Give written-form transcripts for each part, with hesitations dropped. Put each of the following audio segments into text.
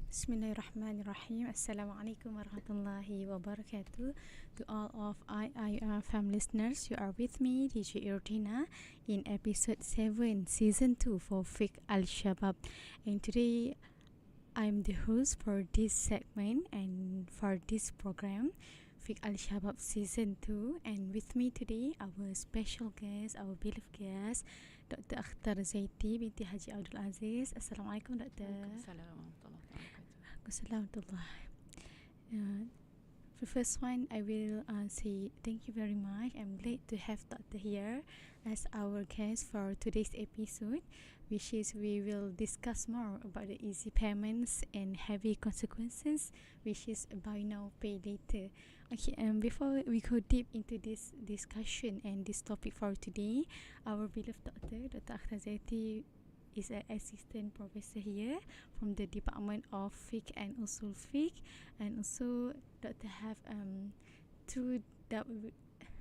Bismillahirrahmanirrahim. Assalamualaikum warahmatullahi wabarakatuh. To all of IIR listeners, you are with me, DJ Irdina, in episode 7, season 2 for FIQH AL SHABAB. And today, I'm the host for this segment and for this program, FIQH AL SHABAB season 2. And with me today, our special guest, our beloved guest, Dr. Akhtarzaite binti Haji Abdul Aziz. Assalamualaikum, Dr. Waalaikumsalam warahmatullahi wabarakatuh. Assalamualaikum. The first one, I will say thank you very much. I'm glad to have Doctor here as our guest for today's episode, which is we will discuss more about the easy payments and heavy consequences, which is buy now, pay later. Okay, before we go deep into this discussion and this topic for today, our beloved Dr. Akhtarzaite is an assistant professor here from the Department of FIQH and Usul FIQH, and also Dr. have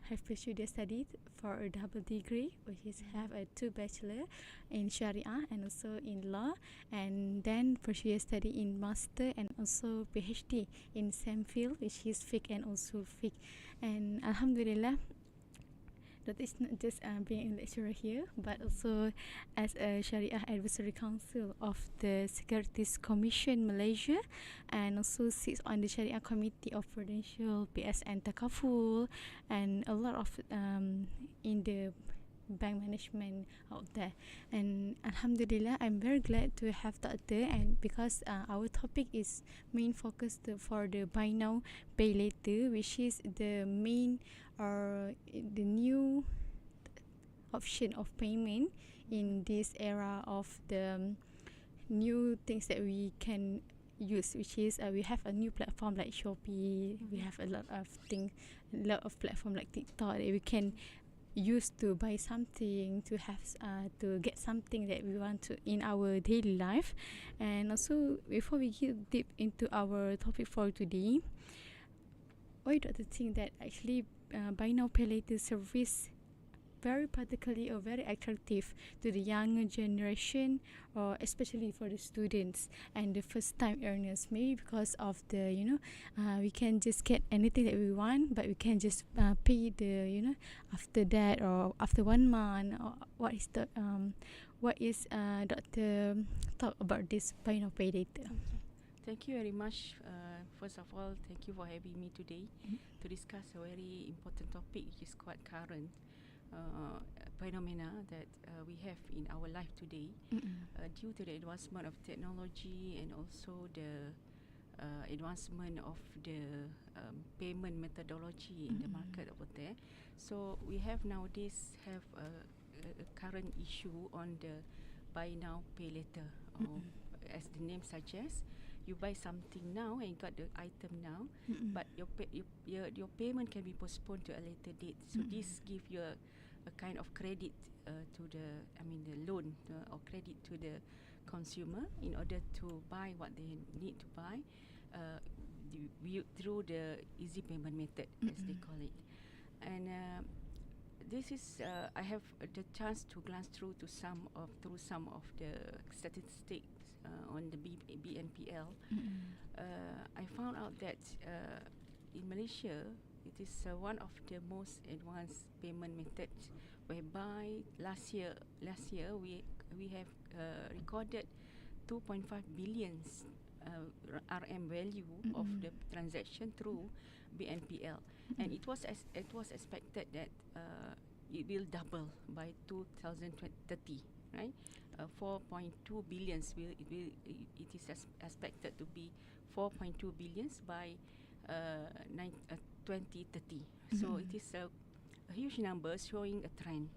have pursued their study for a double degree, which is have a 2 bachelor in Sharia and also in law, and then pursue a study in master and also PhD in same field, which is FIQH and Usul FIQH. And Alhamdulillah, that is not just being a lecturer here, but also as a Sharia Advisory Council of the Securities Commission Malaysia, and also sits on the Sharia Committee of Prudential, PS and Takaful, and a lot of in the bank management out there. And Alhamdulillah, I'm very glad to have Doctor, and because our topic is main focus for the buy now pay later, which is the main or the new option of payment in this era of the new things that we can use, which is we have a new platform like Shopee. We have a lot of things, a lot of platform like TikTok that we can use to buy something, to have to get something that we want to in our daily life. And also, before we get deep into our topic for today, why do you think that actually buy now pay later service very particularly or very attractive to the younger generation, or especially for the students and the first time earners? Maybe because of the we can just get anything that we want, but we can just pay the after that or after 1 month. Or what is Dr. talk about this buy now pay later? Thank you very much. First of all, thank you for having me today to discuss a very important topic which is quite current phenomena that we have in our life today due to the advancement of technology and also the advancement of the payment methodology in the market over there. So we have nowadays have a current issue on the buy now pay later, or as the name suggests, you buy something now and you got the item now, but your payment can be postponed to a later date. So this give you a kind of credit to the loan or credit to the consumer in order to buy what they need to buy through the easy payment method, as they call it. And this is I have the chance to glance through some of the statistics on the BNPL. I found out that in Malaysia, it is one of the most advanced payment methods, whereby last year we have recorded 2.5 billion RM value of the transaction through BNPL, and it was expected that it will double by 2030, right? 4.2 billions it is expected to be 4.2 billions by 2030. So it is a huge number, showing a trend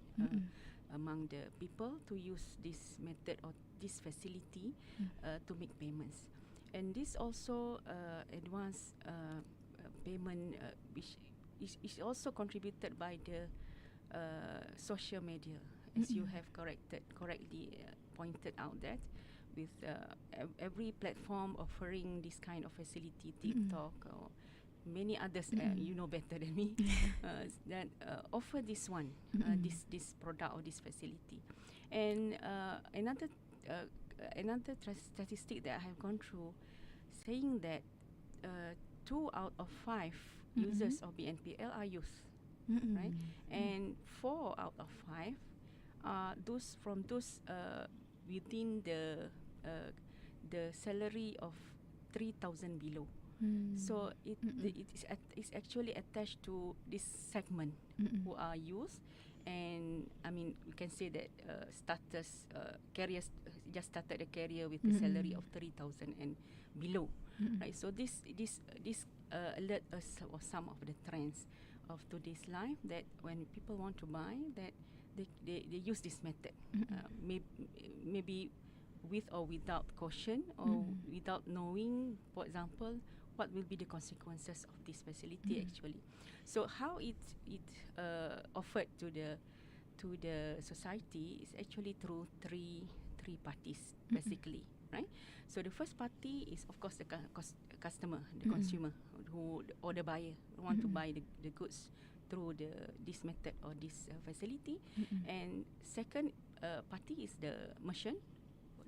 among the people to use this method or this facility to make payments. And this also advanced payment which is also contributed by the social media, as you have correctly pointed out, that with every platform offering this kind of facility, TikTok or many others, you know better than me, that offer this one, this product or this facility. And another statistic that I have gone through saying that 2 out of 5 users of BNPL are youth, right? And 4 out of 5 are those from those within the salary of 3,000 below. So it's actually attached to this segment who are youth, and I mean you can say that starters careers just started a career with a salary of 3,000 and below, right? So this alert us of some of the trends of today's life, that when people want to buy, that they use this method, maybe with or without caution, or without knowing, for example, what will be the consequences of this facility actually. So how it offered to the society is actually through three parties basically, right? So the first party is of course the customer, the consumer, or the buyer who want to buy the goods through this method or this facility. And second party is the merchant,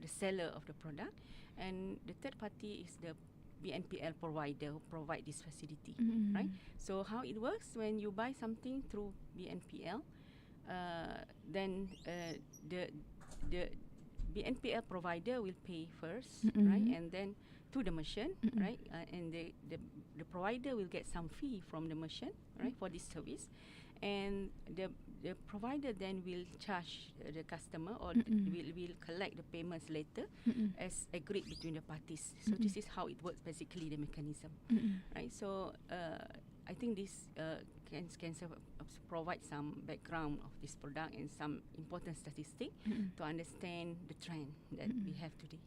the seller of the product, and the third party is the BNPL provider who provide this facility, right? So how it works, when you buy something through BNPL, then the BNPL provider will pay first, right? And then to the merchant, right? And the provider will get some fee from the merchant, right, for this service. And the provider then will charge the customer, or will collect the payments later as agreed between the parties. So this is how it works basically, the mechanism, right? So I think this can provide some background of this product and some important statistic to understand the trend that we have today.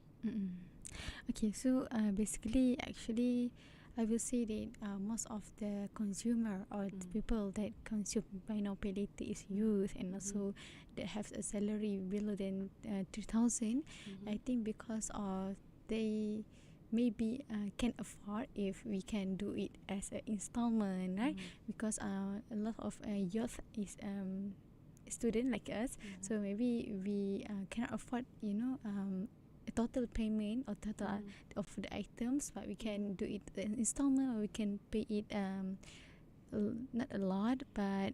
Okay, so basically, actually, I will say that most of the consumer or the people that consume buy now pay later is youth, and also that have a salary below than 3,000. I think because of they maybe can afford if we can do it as an installment, right? Because a lot of youth is student like us, so maybe we cannot afford, a total payment or total of the items, but we can do it in installment, or we can pay it not a lot, but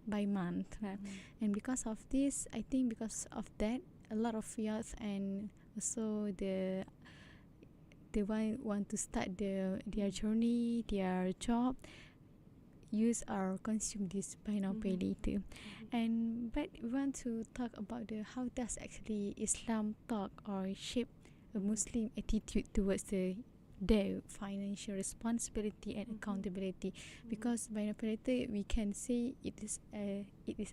by month, right? And because of this, I think because of that, a lot of youth and also the want to start their journey, their job, use or consume this buy now pay later. And but we want to talk about how does actually Islam talk or shape a Muslim attitude towards their financial responsibility and accountability. Because buy now pay later, we can say it is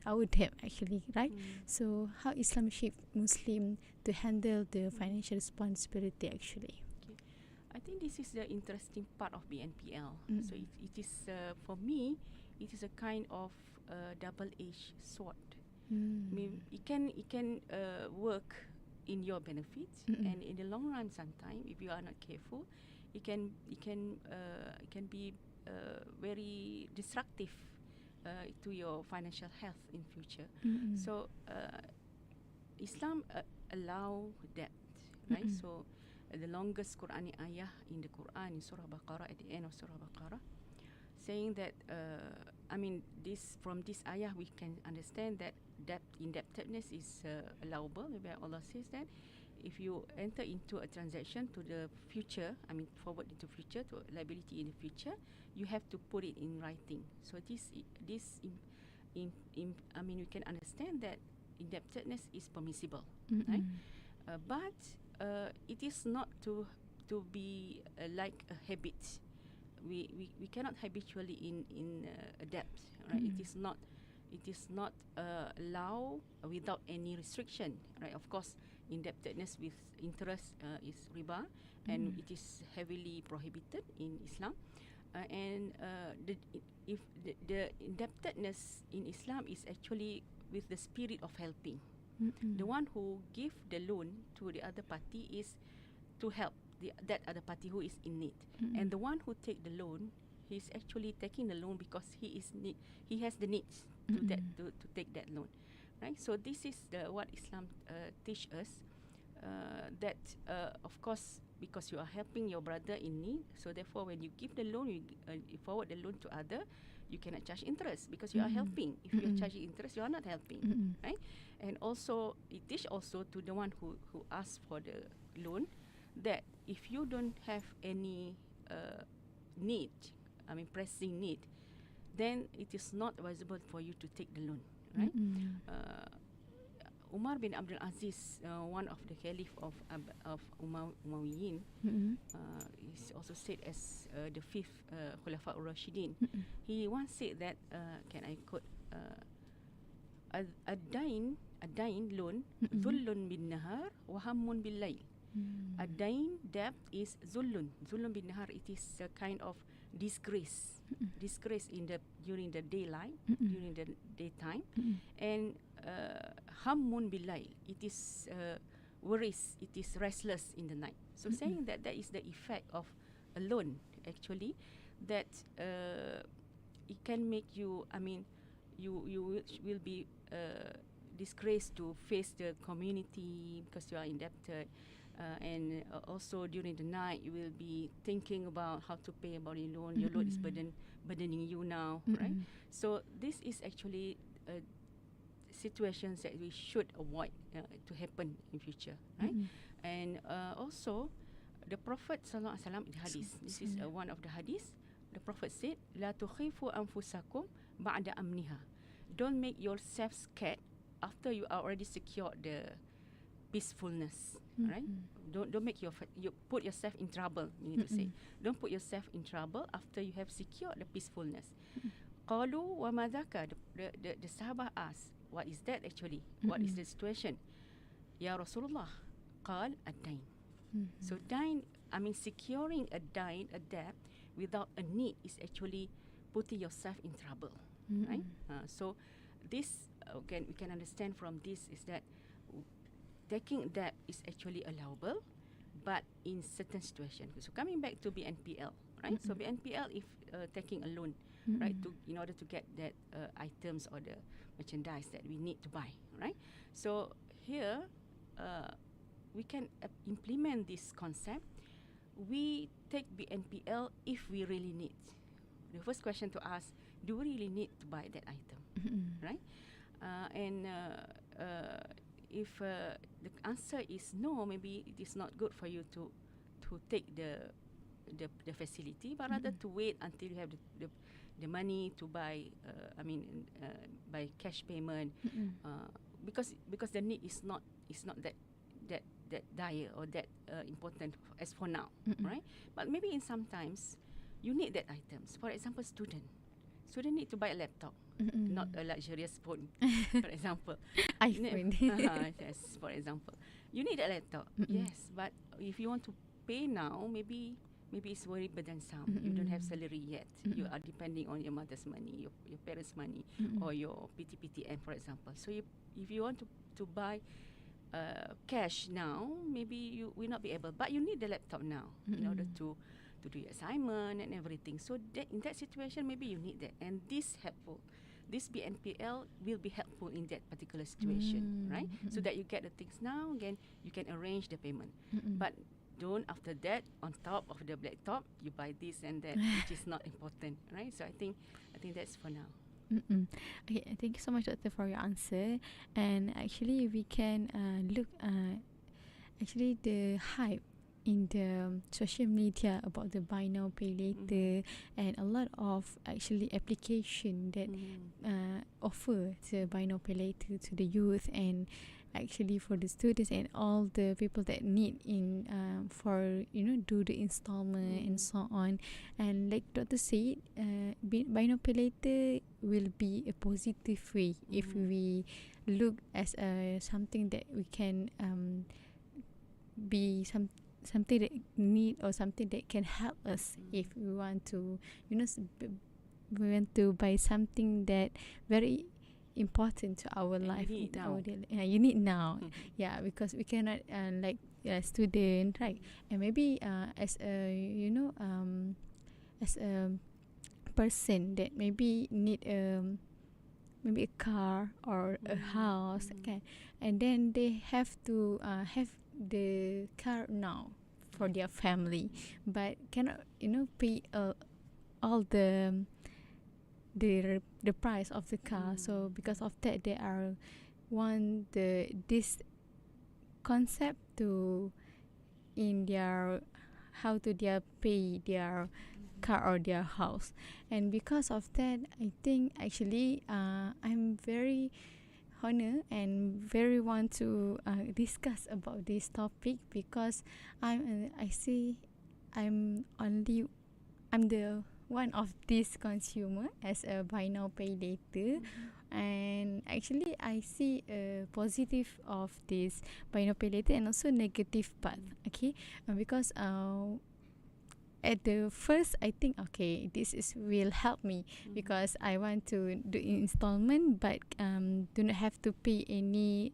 our debt actually, right? So how Islam shape Muslim to handle the financial responsibility actually? I think this is the interesting part of BNPL. So it is for me, it is a kind of double-edged sword. I mean, it can work in your benefits, and in the long run, sometimes if you are not careful, it can be very destructive to your financial health in future. So Islam allow that, right? So the longest Quranic ayah in the Quran, in Surah Baqarah, at the end of Surah Baqarah, saying that from this ayah we can understand that indebtedness is allowable. Where Allah says that if you enter into a transaction to the future, forward into future, to liability in the future, you have to put it in writing. So we can understand that indebtedness is permissible, right? But it is not to be like a habit. We cannot habitually in a debt, right? It is not allow without any restriction, right? Of course, indebtedness with interest is riba, and it is heavily prohibited in Islam. If the indebtedness in Islam is actually with the spirit of helping. The one who give the loan to the other party is to help that other party who is in need, and the one who take the loan, he's actually taking the loan because he has the needs to take that loan, right? So this is what Islam teach us, that of course because you are helping your brother in need. So therefore, when you give the loan, you forward the loan to other, you cannot charge interest because you are helping. If you are charging interest, you are not helping, right? And also, it teach also to the one who asks for the loan that if you don't have any need, I mean pressing need, then it is not advisable for you to take the loan, right? Umar bin Abdul Aziz, one of the caliph of Umayyin, is also said as the fifth Khulafa Rashidin. He once said that, can I quote, "Ad-dain loan, zullun bin nahar, wa hammun bil layl." Ad-dain, debt, is zullun bin nahar. It is a kind of disgrace, disgrace during the daylight, during the daytime, and hammun bil layl. It is worries, it is restless in the night. So saying that is the effect of a loan actually, that it can make you, I mean, you will be disgraced to face the community because you are indebted. And also during the night, you will be thinking about how to pay about your loan. Your loan is burdening you now, right? So this is actually situations that we should avoid to happen in future, right? And also, the Prophet Sallallahu Alaihi Wasallam, the hadith. This is one of the hadith. The Prophet said, "La tukhifu anfusakum ba'da amniha." Don't make yourself scared after you are already secured the peacefulness, right? Don't make you put yourself in trouble. You need to say, don't put yourself in trouble after you have secured the peacefulness. Qalu wa madaka. The Sahaba asked, what is that actually? What is the situation? Ya Rasulullah, qal ad-dain. So dain, I mean securing a debt without a need is actually putting yourself in trouble, right? So this we can understand from this is that taking debt is actually allowable, but in certain situations. So coming back to BNPL, right? So BNPL, if taking a loan, right, in order to get that items or the merchandise that we need to buy, right? So here we can implement this concept. We take BNPL if we really need. The first question to ask: do we really need to buy that item, right? And if the answer is no, maybe it is not good for you to take the facility, but rather to wait until you have the money to buy. By cash payment, because the need is not that dire or that important as for now, right? But maybe in sometimes you need that items. For example, student need to buy a laptop, not a luxurious phone. For example, iPhone. Yes, for example, you need a laptop. Yes, but if you want to pay now, maybe it's very burdensome. You don't have salary yet. You are depending on your mother's money, your parents' money, or your PTPTN, for example. So if you want to buy cash now, maybe you will not be able. But you need the laptop now in order to do your assignment and everything. So in that situation, maybe you need that. And this BNPL will be helpful in that particular situation, right? So that you get the things now, again, you can arrange the payment. But don't after that, on top of the laptop, you buy this and that, which is not important, right? So I think that's for now. Okay, thank you so much, Doctor, for your answer. And actually, we can look actually the hype in the social media about the buy now pay later, and a lot of actually application that offer the buy now pay later to the youth, and actually for the students and all the people that need in for do the installment and so on. And like Doctor said, buy now pay later will be a positive way if we look as something that we can be something that need, or something that can help us if we want to we want to buy something that very important to our life, you need our now. daily, you need now. Yeah, because we cannot like a student, right? And maybe as a as a person that maybe need maybe a car or a house, okay, and then they have to have the car now for their family, but cannot pay all the price of the car. So because of that, they are want this concept to in their how to their pay their car or their house. And because of that, I think actually I'm very honor and very want to discuss about this topic, because I see I'm the one of this consumer as a buy now pay later. And actually I see a positive of this buy now pay later and also negative part. Okay, because at the first I think okay, will help me because I want to do installment, but do not have to pay any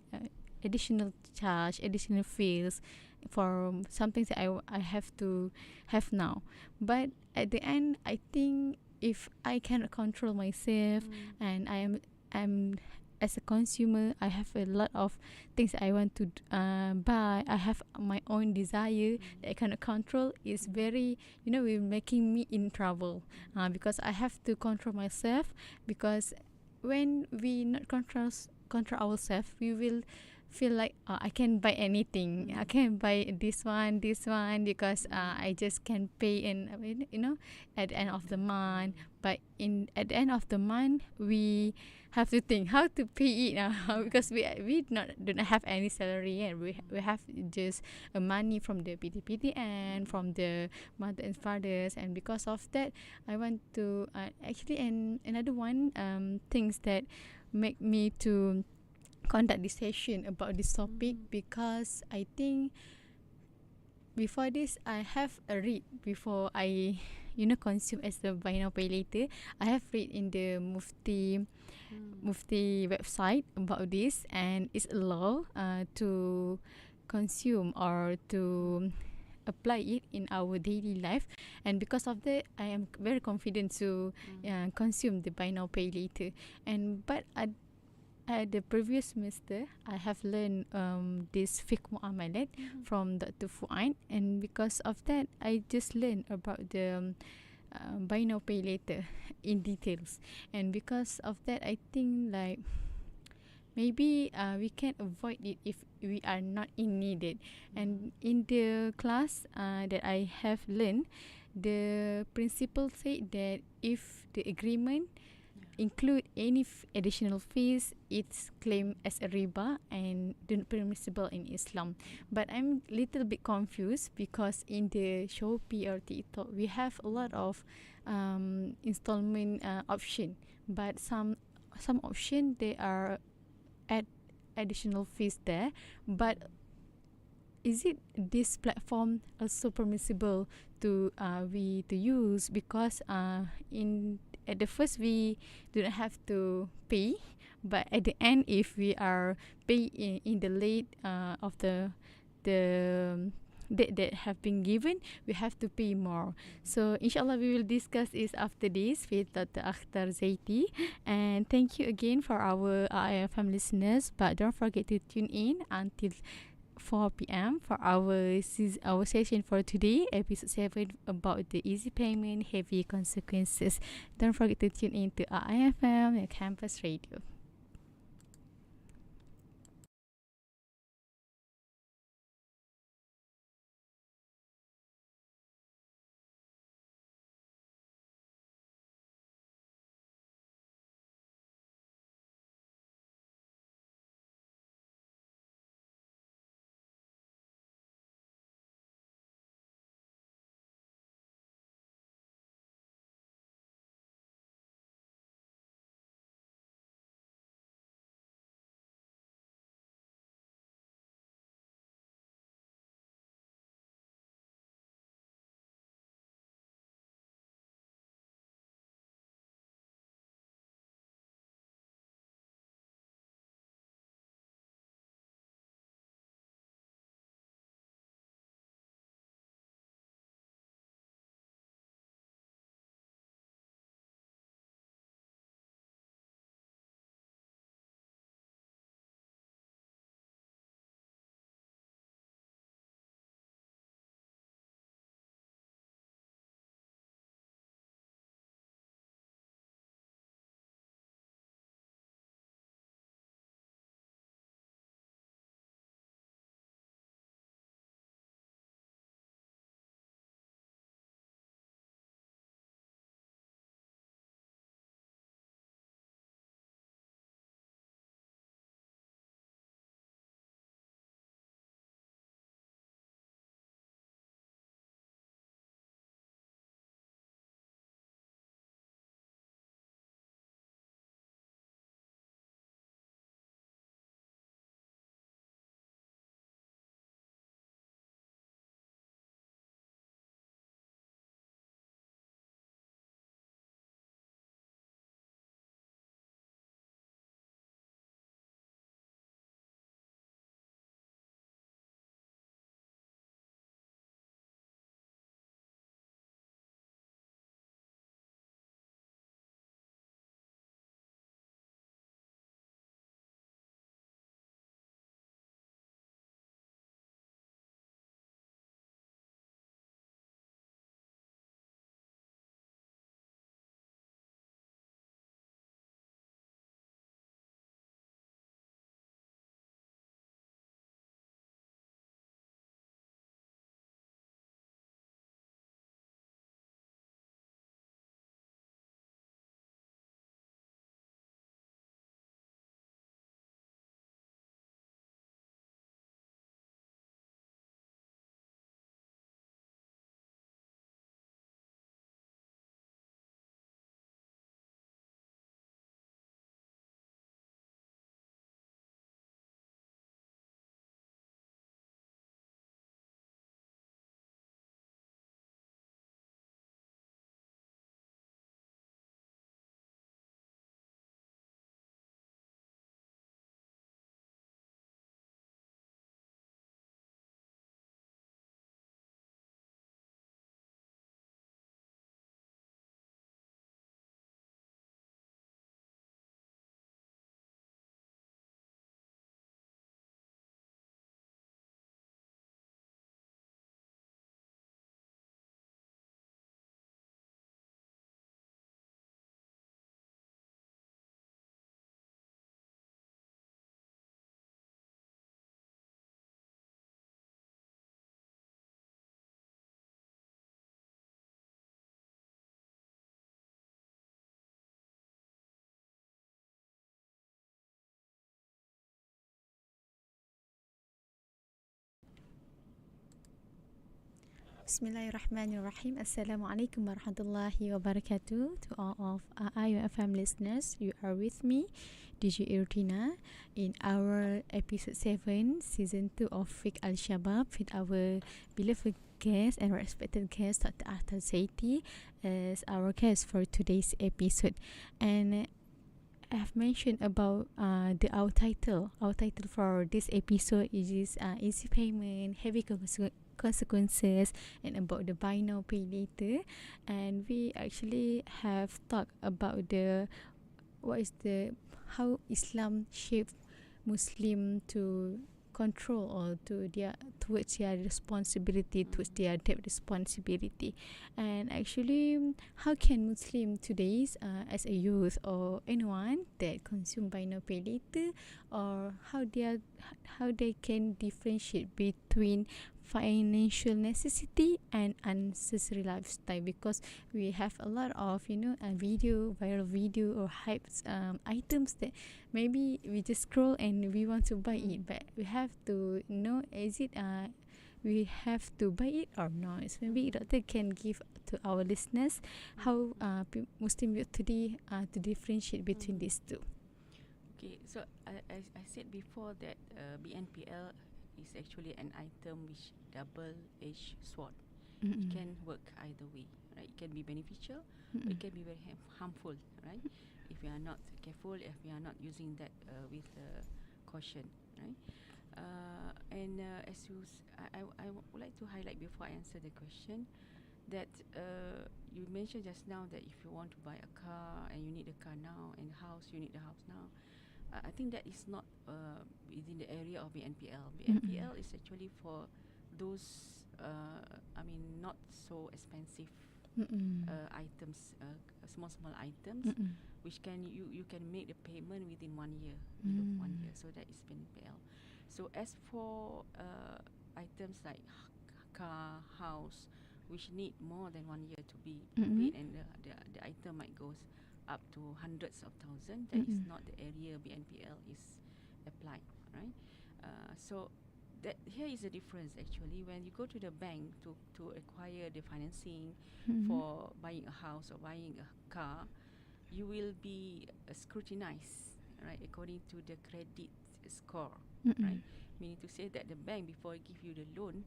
additional charge, additional fees for something that I have to have now. But at the end, I think if I cannot control myself and I'm as a consumer, I have a lot of things I want to buy. I have my own desire that I cannot control. It's very, will making me in trouble because I have to control myself. Because when we not control ourselves, we will feel like I can buy anything. I can buy this one, because I just can pay in, at the end of the month. But at the end of the month, we have to think how to pay it now because we do not have any salary, and we have just money from the PTPTN, from the mother and fathers. And because of that, I want to actually, and another one things that make me to conduct this session about this topic, because I think before this I have a read before I consume as the buy now pay later. I have read in the Mufti website about this, and it's a law to consume or to apply it in our daily life. And because of that, I am very confident to consume the buy now pay later. And but at the previous semester, I have learned this FIQH Muamalat from Dr. Fuad, and because of that, I just learned about the buy now pay later in details. And because of that, I think like maybe we can avoid it if we are not in needed. And in the class that I have learned, the principal said that if the agreement include any additional fees, it's claimed as a riba and not permissible in Islam. But I'm little bit confused because in the Shopee or TikTok, we have a lot of installment option, but some option they are add additional fees there. But is it this platform also permissible to use? Because at the first we do not have to pay, but at the end, if we are pay in the late of the date that have been given, we have to pay more. So inshallah we will discuss this after this with Dr. Akhtarzaite. And thank you again for our IFM listeners, but don't forget to tune in until 4 p.m. for our session for today, episode 7, about the easy payment, heavy consequences. Don't forget to tune in to IFM, your campus radio. Bismillahirrahmanirrahim. Assalamualaikum warahmatullahi wabarakatuh. To all of IUFM listeners, you are with me, DJ Irdina, in our episode 7, season 2 of FIQH AL SHABAB with our beloved guest and respected guest, Dr. Akhtarzaite, as our guest for today's episode. And I've mentioned about our title. Our title for this episode is easy payment, heavy consequences, and about the buy now pay later. And we actually have talked about how Islam shaped Muslim to control or towards their responsibility, towards their debt responsibility. And actually, how can Muslim today, as a youth or anyone that consume buy now pay later, or how they can differentiate between financial necessity and unnecessary lifestyle? Because we have a lot of viral video or hyped items that maybe we just scroll and we want to buy it, but we have to know, is it we have to buy it or not. So maybe doctor can give to our listeners how Muslim youth today to differentiate between these two. Okay, so I said before that BNPL is actually an item which double-edged sword. Mm-mm. It can work either way, right? It can be beneficial, or it can be very harmful, right? If we are not careful, if we are not using that with caution, right? As I would like to highlight before I answer the question that you mentioned just now that if you want to buy a car and you need a car now, and house, you need the house now. I think that is not within the area of BNPL. BNPL is actually for those, not so expensive items, small items, which you can make the payment within 1 year, below 1 year. So that is BNPL. So as for items like car, house, which need more than 1 year to be paid, and the item might goes up to hundreds of thousands, that is not the area BNPL is applied, right? So that here is the difference actually. When you go to the bank to acquire the financing for buying a house or buying a car, you will be scrutinized, right, according to the credit score, right? Meaning to say that the bank, before give you the loan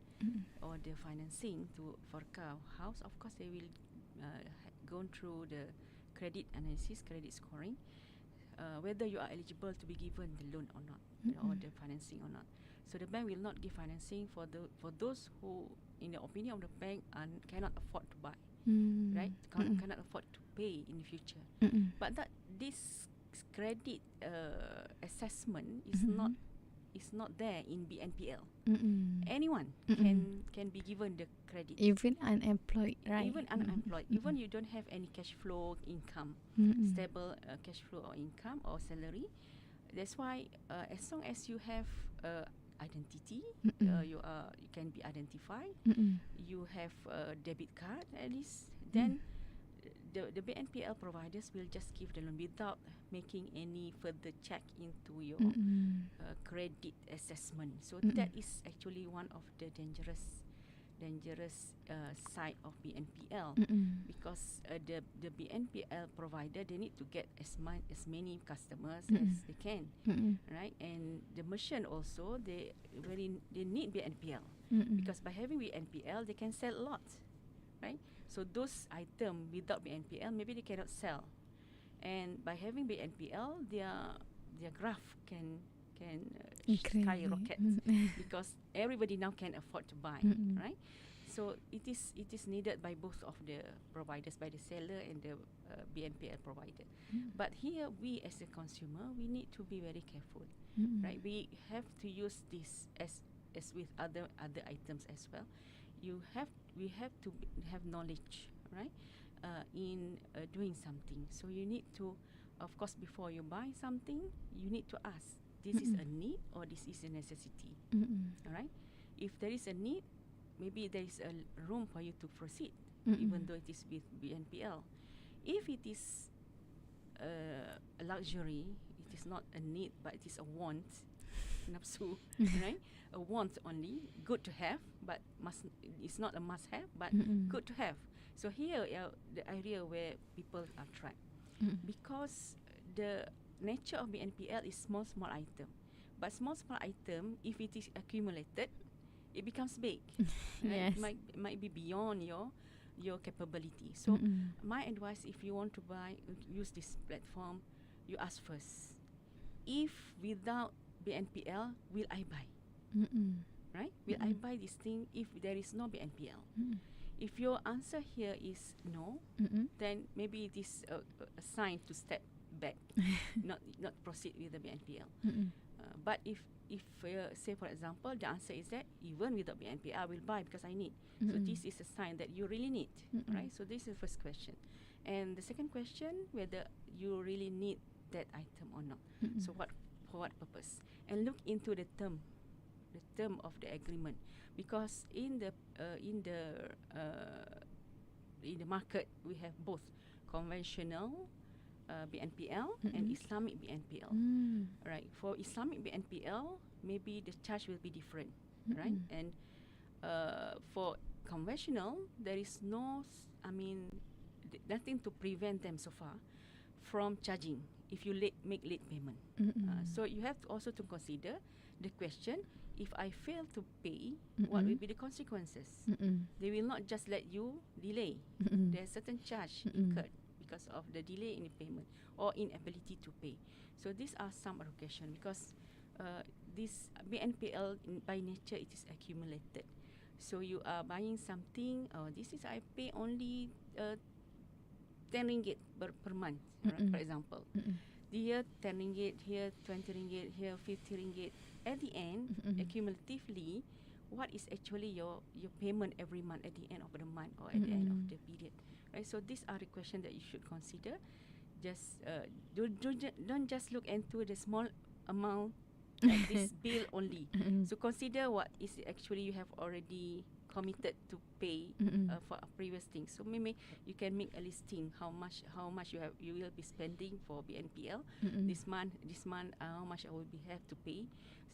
or the financing for car or house, of course they will go through the credit analysis, credit scoring, whether you are eligible to be given the loan or not, or the financing or not. So the bank will not give financing for those who, in the opinion of the bank, cannot afford to buy, right? Cannot afford to pay in the future. But this credit assessment is not there in BNPL. Anyone can be given the credit. Even unemployed, right? Even unemployed. Even you don't have any cash flow income, stable cash flow or income or salary. That's why as long as you have identity, you can be identified. You have a debit card at least. Then the BNPL providers will just give the loan without making any further check into your credit assessment. So that is actually one of the dangerous side of BNPL, because the BNPL provider, they need to get as many customers as they can, right? And the merchant also, they need BNPL, because by having BNPL they can sell a lot, right? So those items without BNPL, maybe they cannot sell, and by having BNPL, their graph can skyrocket because everybody now can afford to buy, right? So it is needed by both of the providers, by the seller and the BNPL provider. But here, we as a consumer, we need to be very careful, right? We have to use this as with other items as well. We have to have knowledge, right, in doing something. So you need to, of course, before you buy something, you need to ask, this is a need or this is a necessity, all right? If there is a need, maybe there is a room for you to proceed, even though it is with BNPL. If it is a luxury, it is not a need, but it is a want, nafsu, right? A want only, good to have, but it's not a must have, but good to have. So here, the area where people are trapped, because the nature of BNPL is small item, but small item, if it is accumulated, it becomes big. Right? Yes. Might be beyond your capability. So my advice, if you want to use this platform, you ask first, if without BNPL, will I buy? Right? Will I buy this thing if there is no BNPL? If your answer here is no, then maybe it is a sign to step back, not proceed with the BNPL. But if say for example, the answer is that even without BNPL, I will buy because I need. So this is a sign that you really need, right? So this is the first question. And the second question, whether you really need that item or not. So for what purpose? And look into the term of the agreement, because in the market we have both conventional BNPL and Islamic BNPL. Right. For Islamic BNPL, maybe the charge will be different, right? And for conventional, there is nothing to prevent them so far from charging if you make late payment. So you have to also to consider the question, if I fail to pay, what will be the consequences? They will not just let you delay. There's certain charge incurred because of the delay in the payment or inability to pay. So these are some allocation, because this BNPL by nature it is accumulated. So you are buying something, this is I pay only 10 ringgit per month, for example. Here 10 ringgit, here 20 ringgit, here 50 ringgit. At the end, accumulatively, what is actually your payment every month at the end of the month or at the end of the period, right? So these are the questions that you should consider. Just don't just look into the small amount of this bill only. So consider what is actually you have already committed to pay for a previous thing. So maybe you can make a listing how much you will be spending for BNPL this month. How much I will have to pay.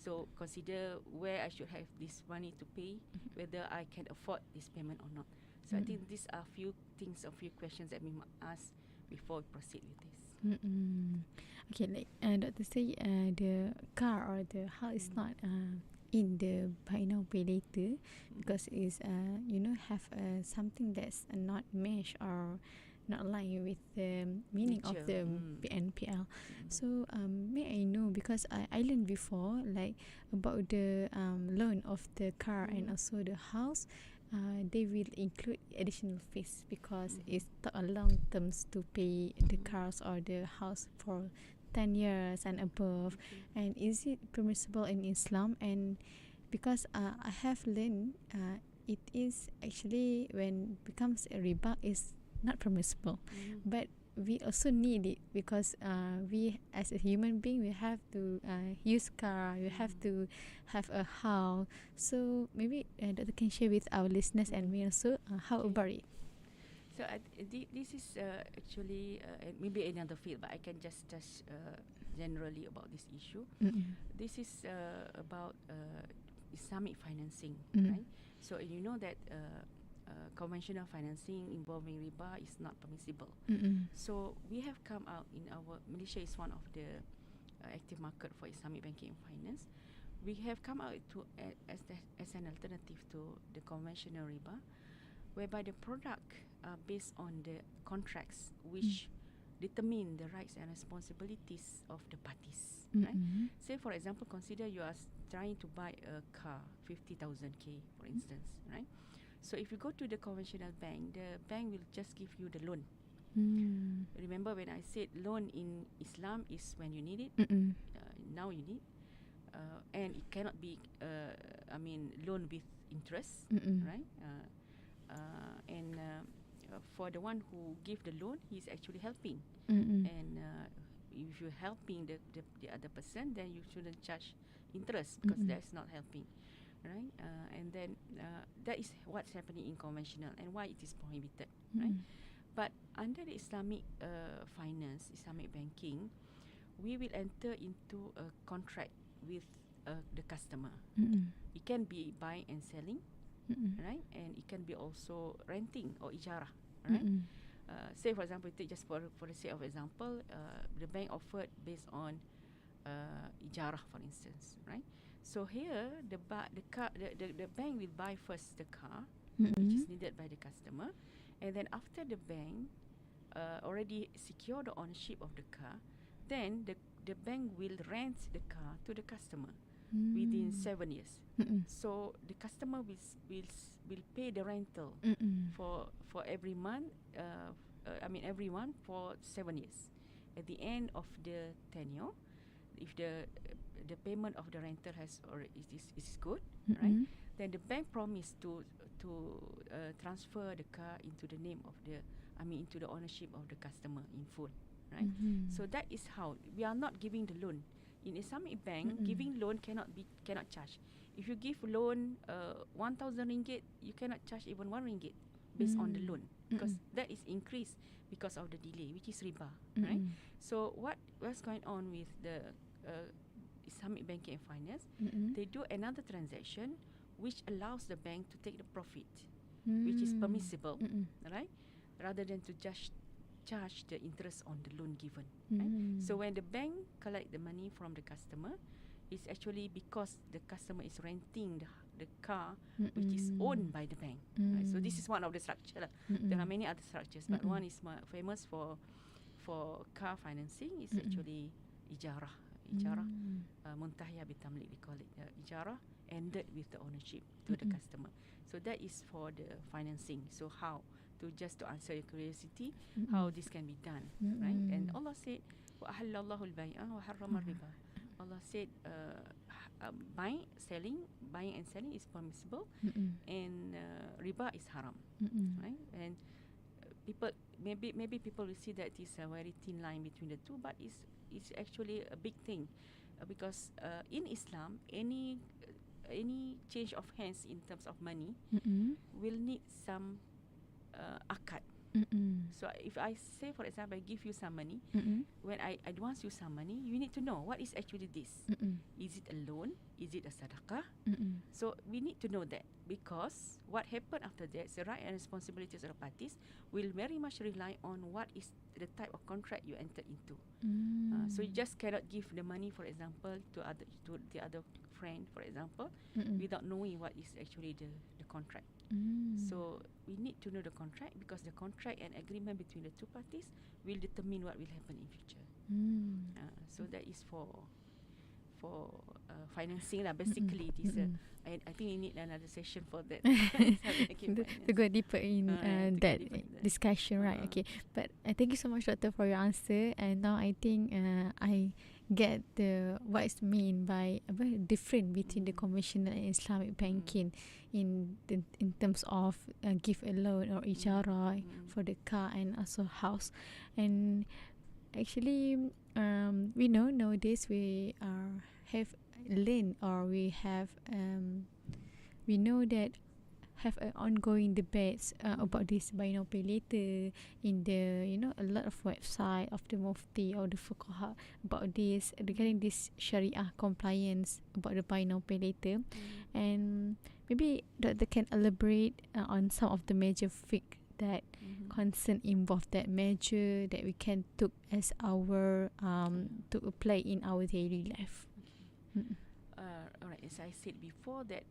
So consider where I should have this money to pay, whether I can afford this payment or not. So I think these are few questions that we must ask before we proceed with this. Okay, like Dr. say, the car or the house is not in the buy now pay later, because it's have something that's not mesh or not aligned with the meaning of the BNPL. So may I know, because I learned before like about the loan of the car and also the house, they will include additional fees because it's a long terms to pay the cars or the house for 10 years and above. And is it permissible in Islam? And because I have learned it is actually when becomes a riba is not permissible, but we also need it because we as a human being, we have to use car, we have to have a house. So maybe Dr. can share with our listeners and me also how about it. So this is actually maybe another field, but I can just touch generally about this issue. This is about Islamic financing, right? So you know that conventional financing involving riba is not permissible. So we have come out in Malaysia is one of the active market for Islamic banking and finance. We have come out as an alternative to the conventional riba, whereby the product are based on the contracts which determine the rights and responsibilities of the parties. Right? Say for example, consider you are trying to buy a car, 50,000 for instance, right? So if you go to the conventional bank, the bank will just give you the loan. Remember when I said loan in Islam is when you need it, now you need, and it cannot be, loan with interest, right? And for the one who give the loan, he's actually helping. And if you're helping the other person, then you shouldn't charge interest because that's not helping. Right, and then that is what's happening in conventional and why it is prohibited, right? But under the Islamic finance, Islamic banking, we will enter into a contract with the customer. Mm-mm. It can be buying and selling, Mm-mm. right? And it can be also renting or ijarah, right? Mm-mm. Say for example, take just for the sake of example, the bank offered based on ijarah, for instance, right? So here the bank will buy first the car, which is needed by the customer, and then after the bank already secure the ownership of the car, then the bank will rent the car to the customer within 7 years. Mm-mm. So the customer will pay the rental Mm-mm. for every month. Every month for 7 years. At the end of the tenure, if the payment of the rental is good, right? Mm-mm. Then the bank promise to transfer the car into the name of into the ownership of the customer in full, right? Mm-hmm. So that is how we are not giving the loan. In Islamic bank, Mm-mm. giving loan cannot charge. If you give loan 1,000 ringgit, you cannot charge even 1 ringgit based on the loan, because that is increased because of the delay, which is riba, right? So what's going on with the Islamic banking and finance? They do another transaction which allows the bank to take the profit, which is permissible, right? Rather than to just charge the interest on the loan given, right? So when the bank collect the money from the customer, it's actually because the customer is renting the car which is owned by the bank, right? So this is one of the structure lah. There are many other structures, but one is famous for car financing is actually ijarah. Muntahiyah bitamlik, we call it. Ijarah ended with the ownership to the customer. So that is for the financing. So how to answer your curiosity, how this can be done, right? And Allah said, wa ahallallahu al-bay'a wa harrama riba. Allah said buying and selling is permissible, and riba is haram, right? And maybe people will see that it's a very thin line between the two, but it's actually a big thing, because in Islam, any change of hands in terms of money will need some akad. So if I say, for example, I give you some money, when I advance you some money, you need to know what is actually this. Is it a loan? Is it a sadaqah? So we need to know that, because what happened after that, the right and responsibilities of the parties will very much rely on what is the type of contract you entered into. So you just cannot give the money, for example, to the other friend, for example, without knowing what is actually the contract. So we need to know the contract, because the contract and agreement between the two parties will determine what will happen in future. So that is for financing lah. Basically, it is I think you need another session for that. To go deeper in that discussion, right? Okay, but thank you so much, Doctor, for your answer. And now I think I get what is mean by different between the conventional and Islamic banking in terms of give a loan or ijarah for the car and also house. And actually we know nowadays we have learned, or we have we know that have an ongoing debates about this buy now pay later in the a lot of website of the mufti or the fuqaha about this, regarding this Sharia compliance about the buy now pay later. And maybe Doctor can elaborate on some of the major fiqh that concern involve that measure that we can took as our to apply in our daily life. Alright, as I said before, that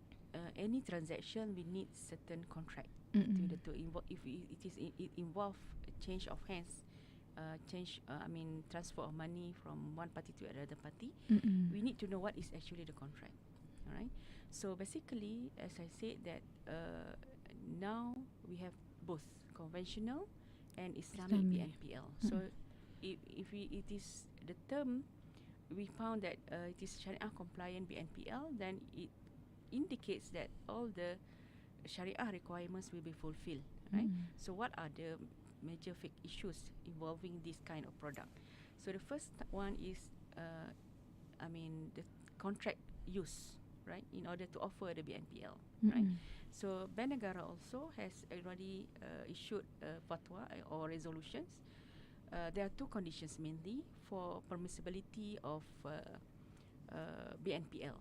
any transaction we need certain contract between the two. If it involve a change of hands, transfer of money from one party to another party, we need to know what is actually the contract. Alright, so basically, as I said, that now we have both conventional and Islamic BNPL. So if it is the term, we found that it is Sharia compliant BNPL, then it indicates that all the Sharia requirements will be fulfilled, right? So what are the major fiqh issues involving this kind of product? So the first one is the contract use, right, in order to offer the BNPL, right? So Bank Negara also has already issued fatwa or resolutions. There are two conditions mainly for permissibility of BNPL,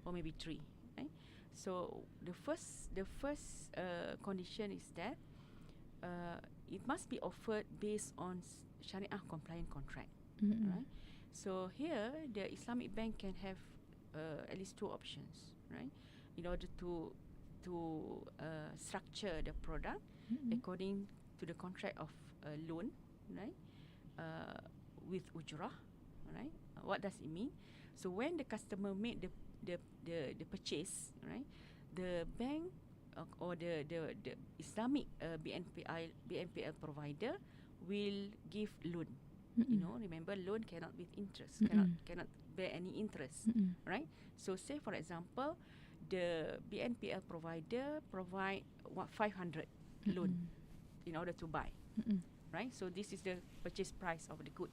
or maybe 3, right? So the first condition is that it must be offered based on Sharia compliant contract, right? So here the Islamic bank can have at least 2 options, right? In order to structure the product according to the contract of loan, right? With ujrah, right? What does it mean? So when the customer made the purchase, right? The bank or the Islamic BNPL provider will give loan. You know, remember, loan cannot with interest, cannot bear any interest, right? So say for example, the BNPL provider provide 500 loan in order to buy, right? So this is the purchase price of the good.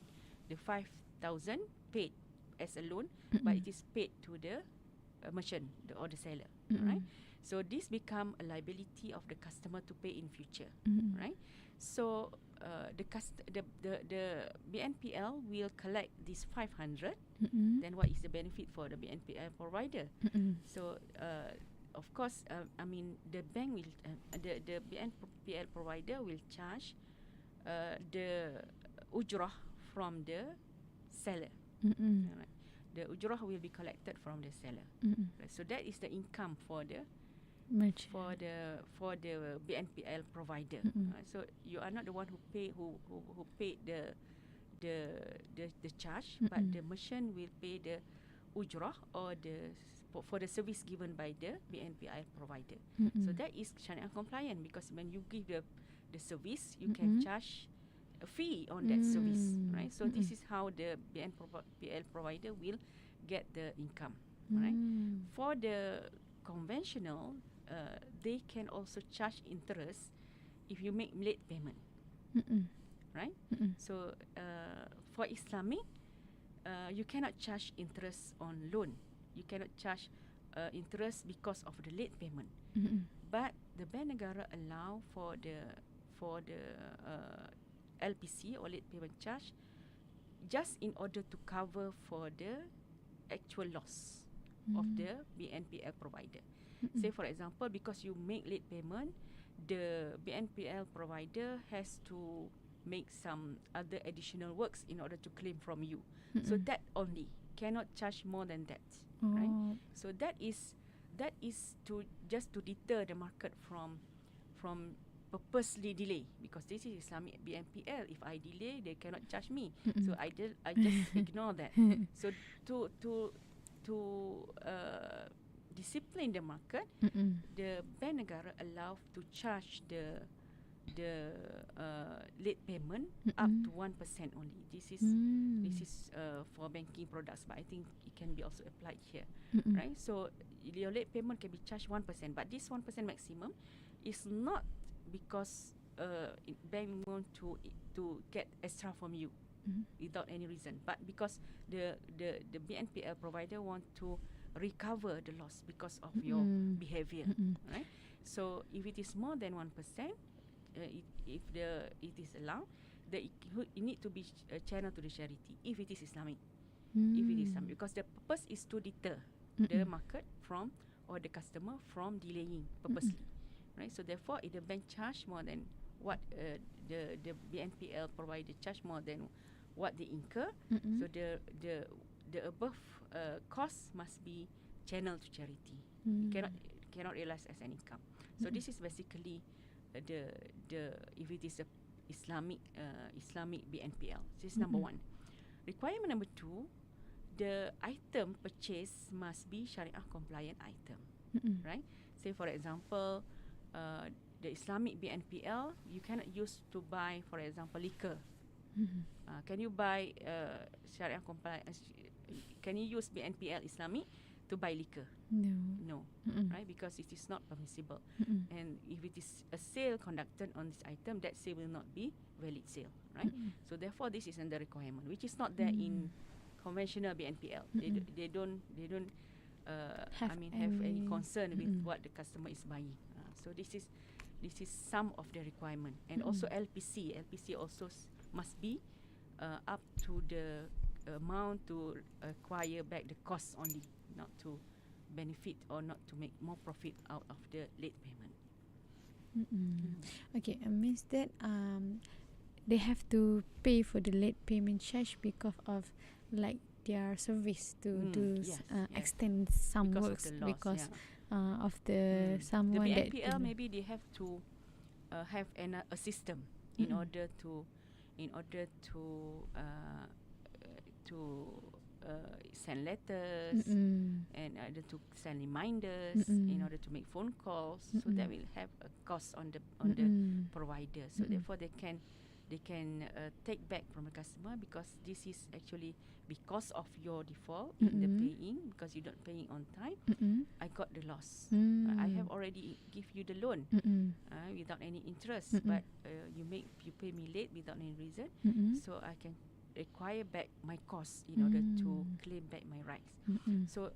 The 5,000 paid as a loan, but it is paid to the merchant or the seller, right? So this become a liability of the customer to pay in future, right? So the BNPL will collect this 500. Then what is the benefit for the BNPL provider? So of course, I mean the bank will the BNPL provider will charge the ujrah from the seller. Right? The ujrah will be collected from the seller. Right? So that is the income for the for the BNPL provider. So you are not the one who paid the charge, but the merchant will pay the ujrah or for the service given by the BNPL provider. So that is Sharia compliant, because when you give the service, you can charge a fee on that service, right? So this is how the BNPL provider will get the income, right? For the conventional, they can also charge interest if you make late payment, right? So for Islamic, you cannot charge interest on loan. You cannot charge interest because of the late payment. But the Bank Negara allow for the LPC or late payment charge, just in order to cover for the actual loss of the BNPL provider. Say for example, because you make late payment, the BNPL provider has to make some other additional works in order to claim from you. So that only, cannot charge more than that, right? So that is to just to deter the market from purposely delay, because this is Islamic BNPL. If I delay, they cannot charge me. So I just ignore that. So to discipline the market, the Bank Negara allow to charge the late payment up to 1% only. This is for banking products, but I think it can be also applied here, right? So your late payment can be charged 1%, but this 1% maximum is not because bank want to get extra from you without any reason, but because the BNPL provider want to recover the loss because of your behavior, right? So if it is more than 1%, if it is allowed, it need to be channeled to the charity if it is Islamic. If it is Islamic, because the purpose is to deter the market from, or the customer from delaying purposely, right? So therefore, if the bank charge more than what the BNPL provider charge more than what they incur, so the above cost must be channeled to charity. Cannot realize as an income. So this is basically the if it is a Islamic BNPL. This is number one. Requirement number two, the item purchased must be Sharia compliant item, right? Say for example, the Islamic BNPL, you cannot use to buy, for example, liquor. Can you buy Sharia compliant? Can you use BNPL Islamic to buy liquor? No, right? Because it is not permissible. And if it is a sale conducted on this item, that sale will not be valid sale, right? So therefore, this is under requirement, which is not there in conventional BNPL. They don't have any concern with what the customer is buying. So this is some of the requirement. And also LPC also must be up to the amount to acquire back the cost only, not to benefit or not to make more profit out of the late payment. Okay, means that they have to pay for the late payment charge because of like their service to do Yes, extend some because works of the loss, because yeah. of the The someone that BNPL maybe they have to have a system in order to to send letters and either to send reminders in order to make phone calls. So that will have a cost on the provider. So therefore they can take back from the customer, because this is actually because of your default in the paying, because you don't paying on time. I got the loss. I have already give you the loan without any interest, but you pay me late without any reason. So I can acquire back my cost in order to claim back my rights. So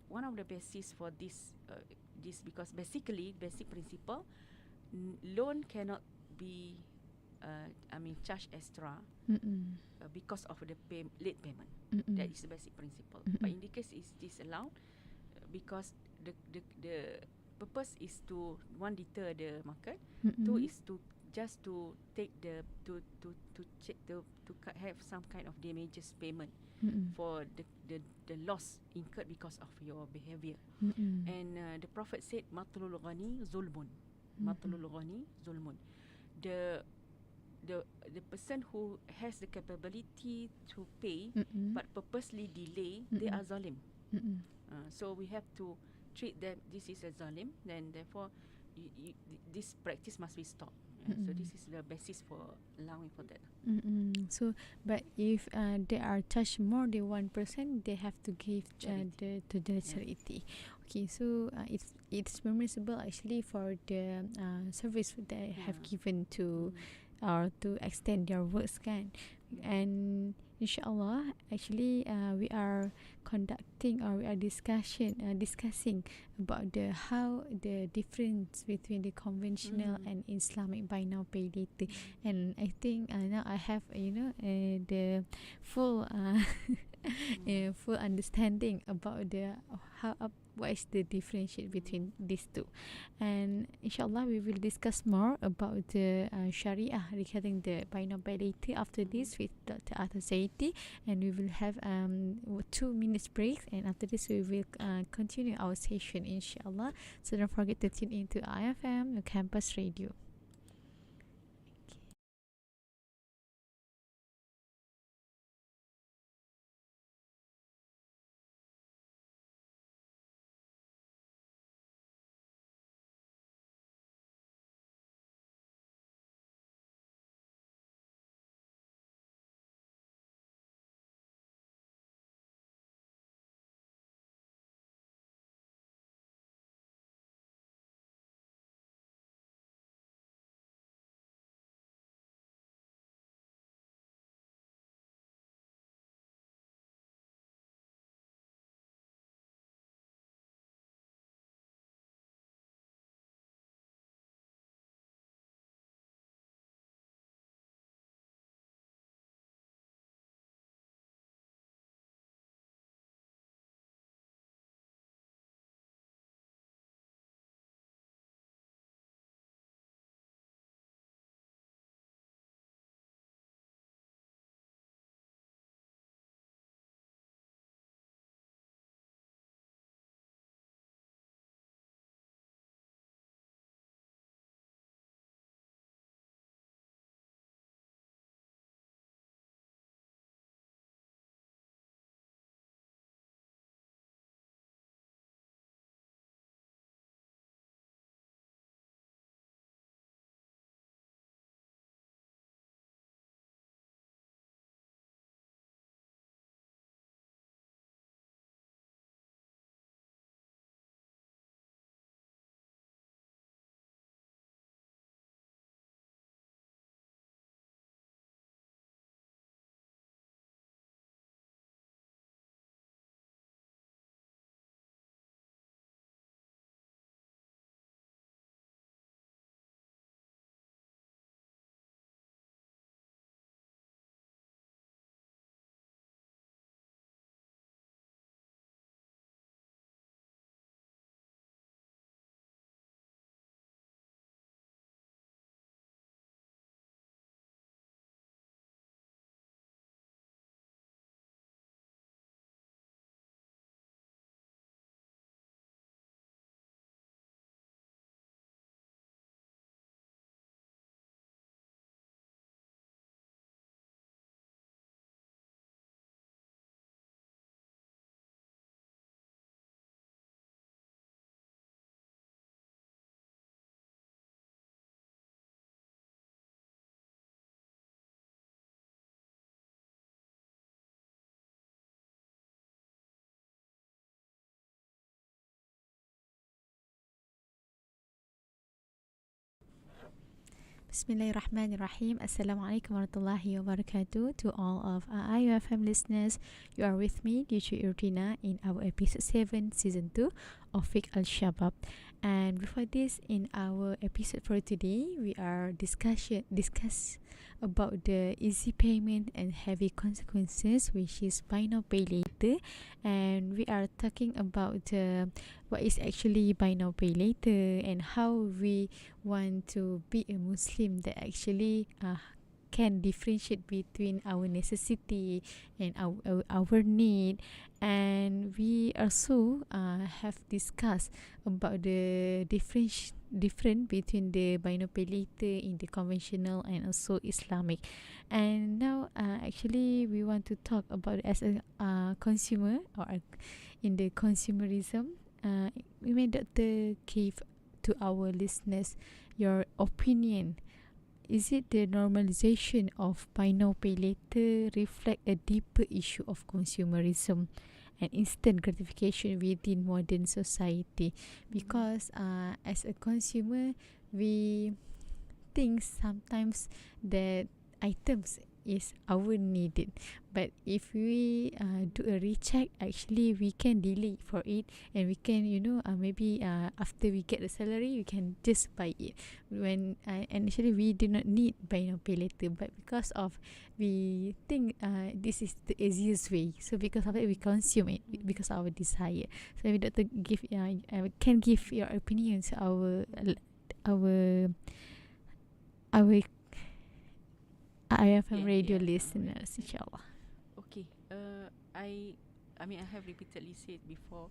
one of the basis for this because basically basic principle, loan cannot be charged extra because of the late payment. That is the basic principle. But in this case, is disallowed because the purpose is to, one, deter the market, two is to just to take the to have some kind of damages payment for the loss incurred because of your behavior. And the Prophet said, "Matlul ghani zulmun." Matlul ghani zulmun. The person who has the capability to pay but purposely delay, they are zalim. So we have to treat them. This is a zalim. Then therefore, this practice must be stopped. So this is the basis for allowing for that. So, but if they are charged more than 1%, they have to give to the charity. Okay, so it's permissible actually for the service that they have given to or to extend their works, kan? And inshallah, actually, we are conducting or we are discussing about the how the difference between the conventional and Islamic buy now pay later. And I think now I have the full full understanding about the what is the differentiate between these two. And inshallah we will discuss more about the Sharia regarding the buy now pay later after this with Dr. Akhtarzaite, and we will have 2 minutes break, and after this we will continue our session inshallah. So don't forget to tune into IFM, your campus radio. Bismillahirrahmanirrahim. Assalamualaikum warahmatullahi wabarakatuh. To all of our IUFM listeners, you are with me, DJ Irdina, in our episode 7, season 2 of FIQH AL SHABAB. And before this, in our episode for today, we are discuss about the easy payment and heavy consequences, which is buy now pay later. And we are talking about what is actually buy now pay later and how we want to be a Muslim that actually can differentiate between our necessity and our need. And we also have discussed about the different between the buy now pay later in the conventional and also Islamic. And now actually we want to talk about as a consumer or in the consumerism. We may Dr. give to our listeners your opinion. Is it the normalization of buy now pay later reflect a deeper issue of consumerism and instant gratification within modern society? Because as a consumer, we think sometimes that items is our needed, but if we do a recheck, actually we can delay for it, and we can maybe after we get the salary we can just buy it when and actually we do not need buy now pay later, but because of we think this is the easiest way, so because of it we consume it because of our desire. So maybe Dr. give can give your opinions to our IFM radio listeners, inshallah. Okay. I mean, I have repeatedly said before,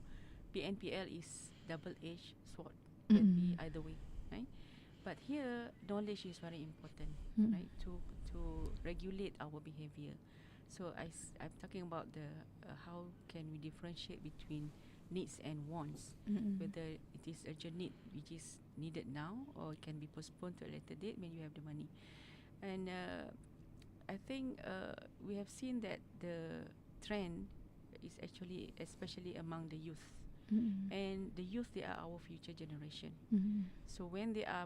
BNPL is double-edged sword. Can be either way, right? But here, knowledge is very important, right? To regulate our behavior. So I'm talking about the how can we differentiate between needs and wants, whether it is urgent need which is needed now, or it can be postponed to a later date when you have the money. And I think we have seen that the trend is actually, especially among the youth, and the youth, they are our future generation. So when they are,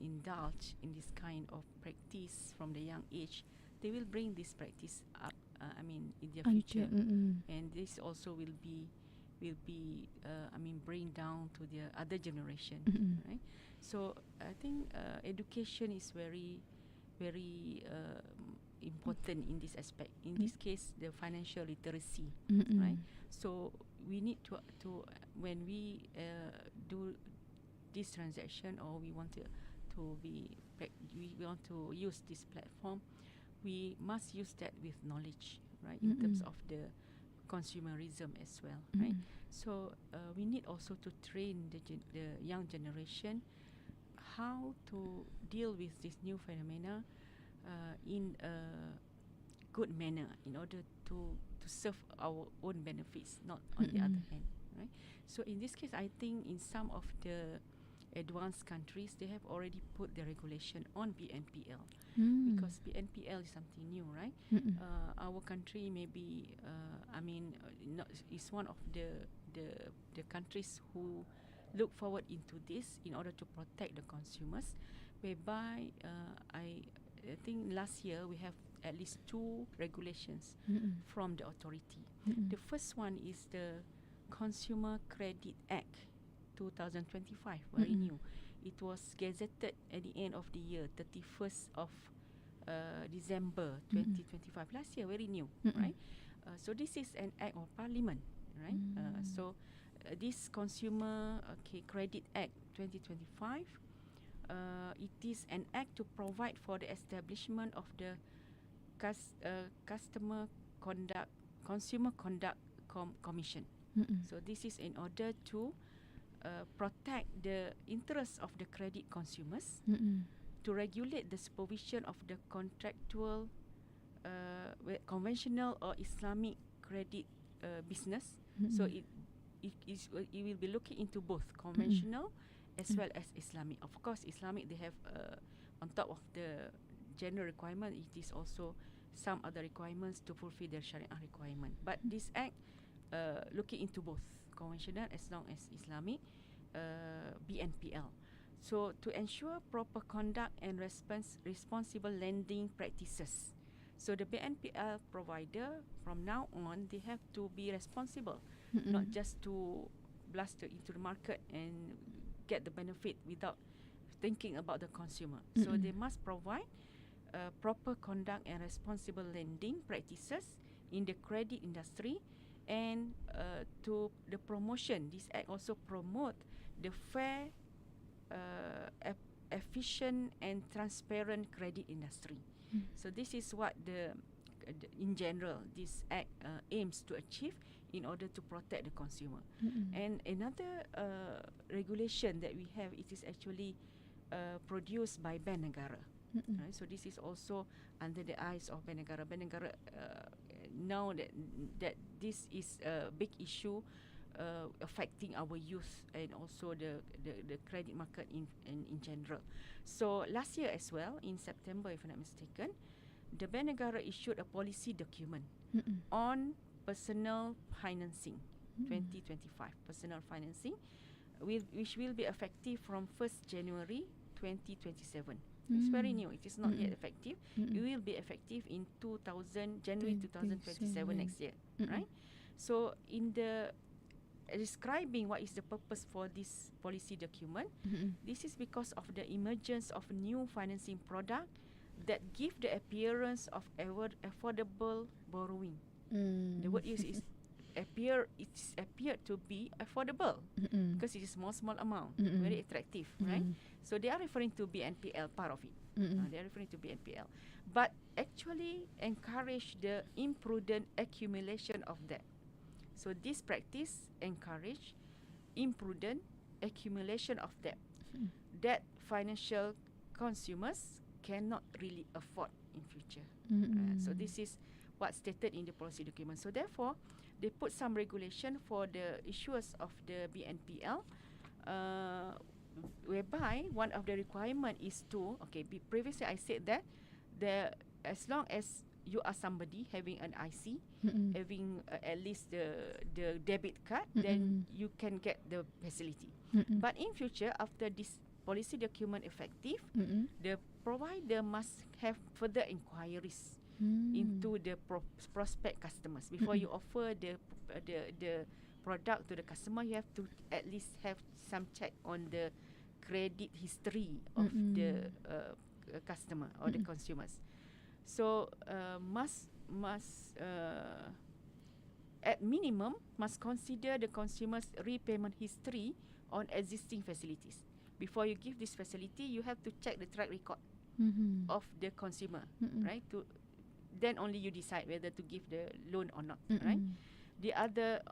indulge in this kind of practice from the young age, they will bring this practice up. In their future, and this also will be bring down to the other generation, right? So I think education is very important in this aspect. In this case, the financial literacy, right? So we need to when we do this transaction, or we want we want to use this platform, we must use that with knowledge, right? In terms of the consumerism as well, right? So we need also to train the young generation how to deal with this new phenomena in a good manner, in order to serve our own benefits, not on the other hand, right? So in this case, I think in some of the advanced countries, they have already put the regulation on BNPL, because BNPL is something new, right? Our country maybe is one of the countries who look forward into this in order to protect the consumers, whereby I think last year we have at least 2 regulations from the authority. The first one is the Consumer Credit Act 2025, very new. It was gazetted at the end of the year, 31st of December 2025. Last year, very new, right? So this is an act of parliament, right? So this Consumer Credit Act 2025, it is an act to provide for the establishment of the Consumer Conduct Commission. So this is in order to protect the interests of the credit consumers, to regulate the supervision of the contractual, conventional or Islamic credit business. So it will be looking into both conventional as well as Islamic. Of course, Islamic, they have on top of the general requirement, it is also some other requirements to fulfill their Sharia requirement. But this act looking into both conventional as long as Islamic, BNPL. So to ensure proper conduct and responsible lending practices. So the BNPL provider from now on, they have to be responsible, not just to blast it into the market and get the benefit without thinking about the consumer. So they must provide proper conduct and responsible lending practices in the credit industry, and to the promotion. This act also promote the fair, efficient and transparent credit industry. So this is what in general this act aims to achieve in order to protect the consumer. And another regulation that we have, it is actually produced by Bank Negara. Right? So this is also under the eyes of Bank Negara. Bank Negara know that this is a big issue affecting our youth and also the credit market in general. So last year as well, in September if I'm not mistaken, the Bank Negara issued a policy document on personal financing 2025, personal financing, which will be effective from 1st January 2027. It's very new. It is not yet effective. It will be effective in January 2027 next year, right? So in the describing what is the purpose for this policy document, this is because of the emergence of new financing product that give the appearance of affordable borrowing. The word used is appeared to be affordable because it is small amount, very attractive, right? So they are referring to BNPL, part of it. They are referring to BNPL, but actually encourage the imprudent accumulation of debt. So this practice encourage imprudent accumulation of debt that financial consumers cannot really afford in future. So this is what's stated in the policy document. So therefore, they put some regulation for the issuers of the BNPL, whereby one of the requirement is to, previously I said that as long as you are somebody having an IC, having at least the debit card, then you can get the facility. But in future, after this policy document effective, the provider must have further inquiries into the prospect customers before you offer the product to the customer. You have to at least have some check on the credit history of the customer or the consumers. So must at minimum must consider the consumer's repayment history on existing facilities. Before you give this facility, you have to check the track record of the consumer, right? Then only you decide whether to give the loan or not, right? The other,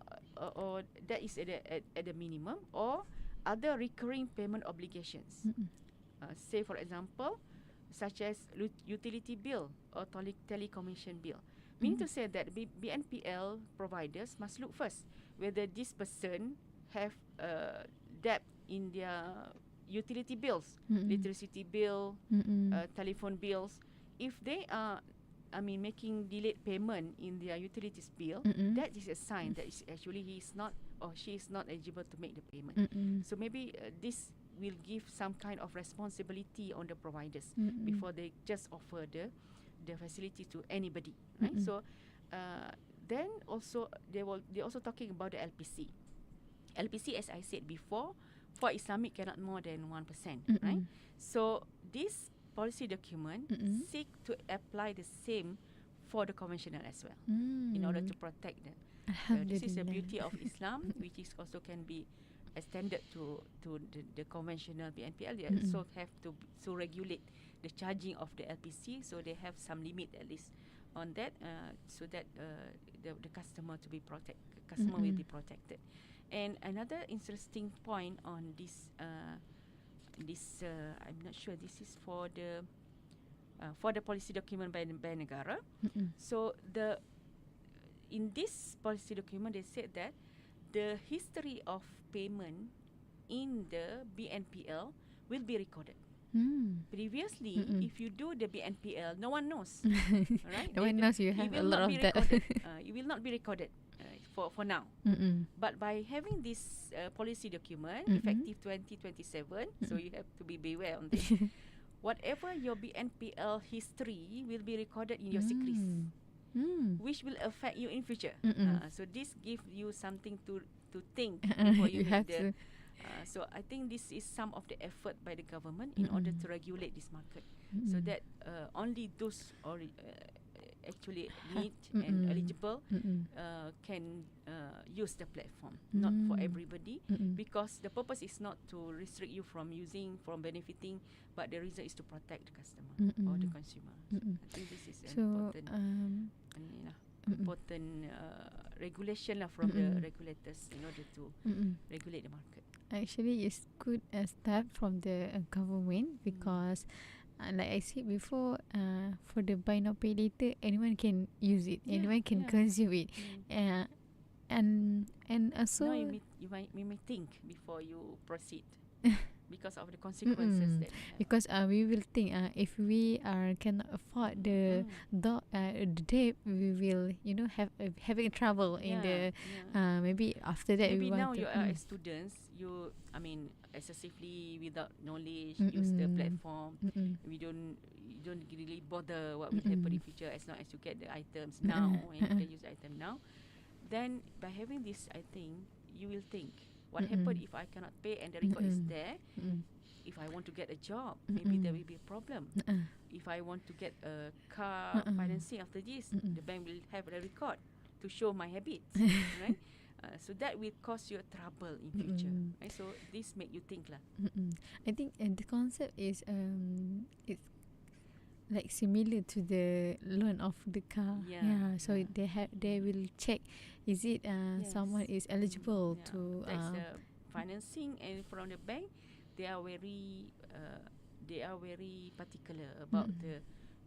or that is at the minimum, or other recurring payment obligations. Say for example, such as utility bill or telecommunication bill. Meaning to say that BNPL providers must look first whether this person have debt in their utility bills, electricity bill, telephone bills. If they are, making delayed payment in their utilities bill, that is a sign that is actually he is not or she is not eligible to make the payment. So maybe this will give some kind of responsibility on the providers before they just offer the facility to anybody, right? So then also they're also talking about the LPC. LPC, as I said before, for Islamic cannot more than 1%, right? So this policy document seek to apply the same for the conventional as well, in order to protect them. This is the beauty of Islam, which is also can be extended to the conventional BNPL. They also have to regulate the charging of the LPC, so they have some limit at least on that, so that the customer to be customer will be protected. And another interesting point on this, I'm not sure this is for the policy document by Negara. So in this policy document, they said that the history of payment in the BNPL will be recorded. Previously, if you do the BNPL, no one knows. Right? No one knows you have a lot of that. It will not be recorded. for now. But by having this policy document effective 2027, so you have to be beware on this. Whatever your BNPL history will be recorded in your SICRIS, which will affect you in future. So this gives you something to think before you make the. So I think this is some of the effort by the government in order to regulate this market, so that only those actually need and eligible can use the platform, not for everybody, because the purpose is not to restrict you from benefiting, but the reason is to protect the customer or the consumer. I think this is important regulation from the regulators in order to regulate the market. Actually, it's good a step from the government because like I said before, for the buy now pay later, anyone can use it, anyone can consume it, and also now you may think before you proceed because of the consequences that because we will think if we cannot afford the debt, we will having trouble in the maybe after that maybe we now want you to, are as students, you excessively without knowledge use the platform. You don't really bother what will happen in future, as long as you get the items now and you can use the item now. Then by having this, I think you will think, what happened if I cannot pay and the record is there? If I want to get a job, maybe there will be a problem. If I want to get a car financing after this, the bank will have a record to show my habits, right? So that will cause you trouble in future. Right? So this make you think lah. I think the concept is it's like similar to the loan of the car. So they will check, is it someone is eligible to that's the financing, and from the bank they are very particular about the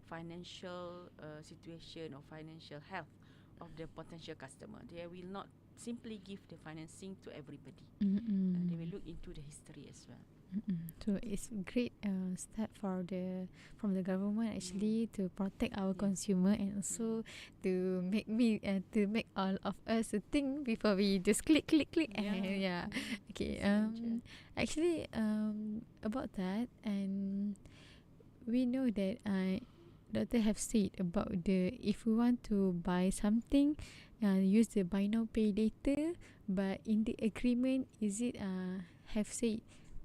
financial situation or financial health of the potential customer. They will not simply give the financing to everybody. They will look into the history as well. So it's a great step from the government actually to protect our consumer, and also to make all of us think before we just click. Okay. Actually, about that, and we know that doctor have said about if we want to buy something, use the buy now pay later, but in the agreement, is it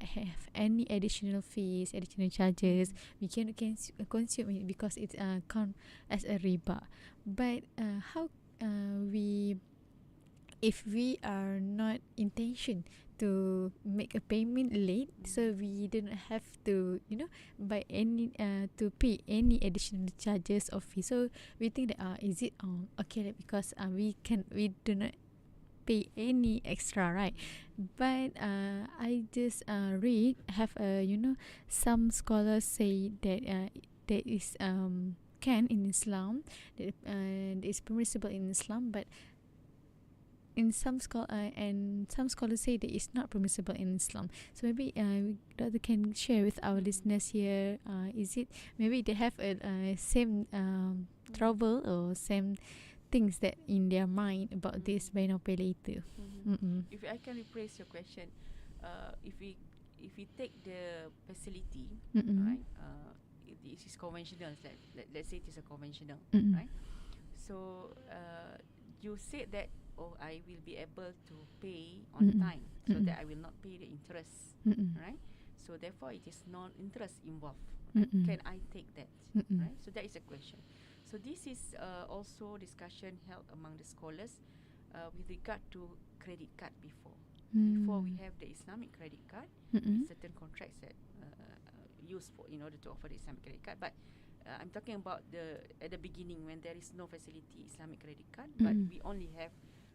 have any additional fees, additional charges, we can consume it because it's count as a riba. But how if we are not intention to make a payment late, so we don't have to buy any to pay any additional charges or fees. So we think that is it okay because we do not pay any extra, right? But I just read have some scholars say that there is can in Islam, that is permissible in Islam, but in some scholars say that it's not permissible in Islam. So maybe Doctor can share with our listeners here, is it maybe they have a same trouble or same things that in their mind about this buy now pay later. If I can rephrase your question, if we take the facility, right? It is conventional. Let's say it is a conventional, right? So you said that I will be able to pay on time, so that I will not pay the interest, right? So therefore, it is non-interest involved. Right? Can I take that? Right? So that is a question. So this is also discussion held among the scholars with regard to credit card before. Before we have the Islamic credit card, with certain contracts that used for in order to offer the Islamic credit card. But I'm talking about at the beginning when there is no facility Islamic credit card, but we only have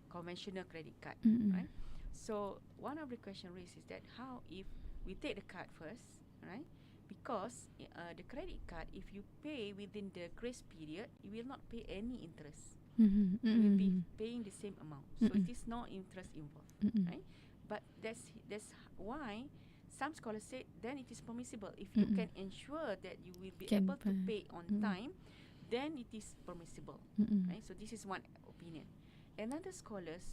conventional credit card, right? So one of the question raised is that how if we take the card first, right? Because the credit card, if you pay within the grace period, you will not pay any interest. You will be paying the same amount. So it is no interest involved, right? But that's why some scholars say then it is permissible. If you can ensure that you will be able to pay on time, then it is permissible, right? So this is one opinion. another scholars,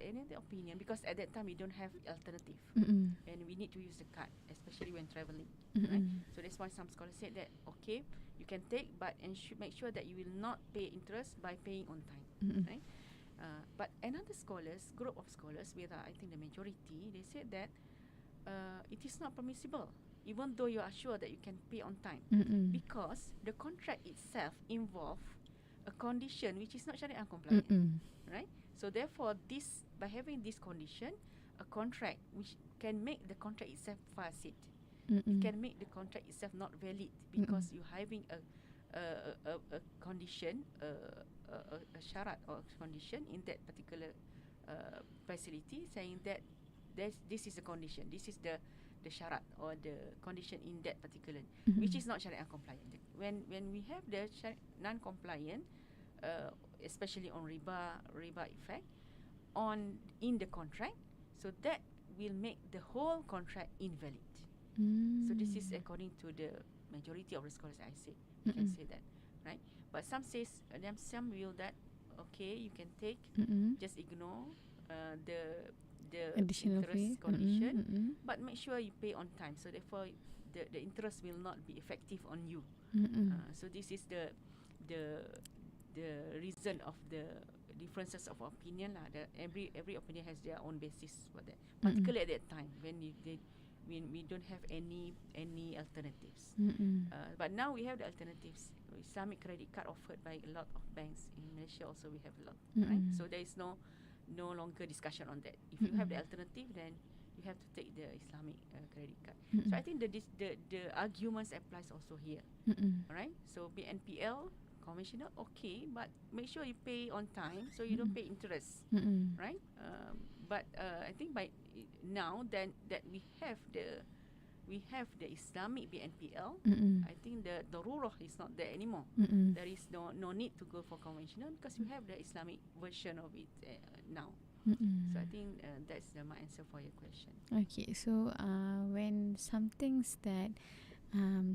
another opinion, because at that time we don't have alternative, and we need to use the card, especially when traveling, right? So that's why some scholars said that okay, you can take, but make sure that you will not pay interest by paying on time, right? But another scholars, group of scholars, with I think the majority, they said that it is not permissible, even though you are sure that you can pay on time, because the contract itself involve a condition which is not Sharia compliant, right? So therefore, this, by having this condition, a contract which can make the contract itself fasid, it can make the contract itself not valid, because you're having a condition, a syarat or condition in that particular facility, saying that this is a condition, this is the syarat or the condition in that particular, which is not Sharia compliant. When we have the non-compliant, especially on riba effect in the contract, so that will make the whole contract invalid. So this is according to the majority of the scholars. I say you can say that, right? But some says, some will that okay, you can take, just ignore the additional interest fee condition, but make sure you pay on time. So therefore, the interest will not be effective on you. So this is the reason of the differences of opinion lah. Every opinion has their own basis for that. Particularly at that time when we don't have any alternatives. But now we have the alternatives. Islamic credit card offered by a lot of banks in Malaysia. Also, we have a lot, right? So there is no longer discussion on that. If you have the alternative, then you have to take the Islamic credit card. So I think the arguments applies also here, right? So BNPL conventional, okay, but make sure you pay on time, so you don't pay interest, right? But I think by now then that we have the Islamic BNPL, I think the darurah is not there anymore. There is no need to go for conventional, because you have the Islamic version of it now. So I think that's my answer for your question. Okay, so when some things that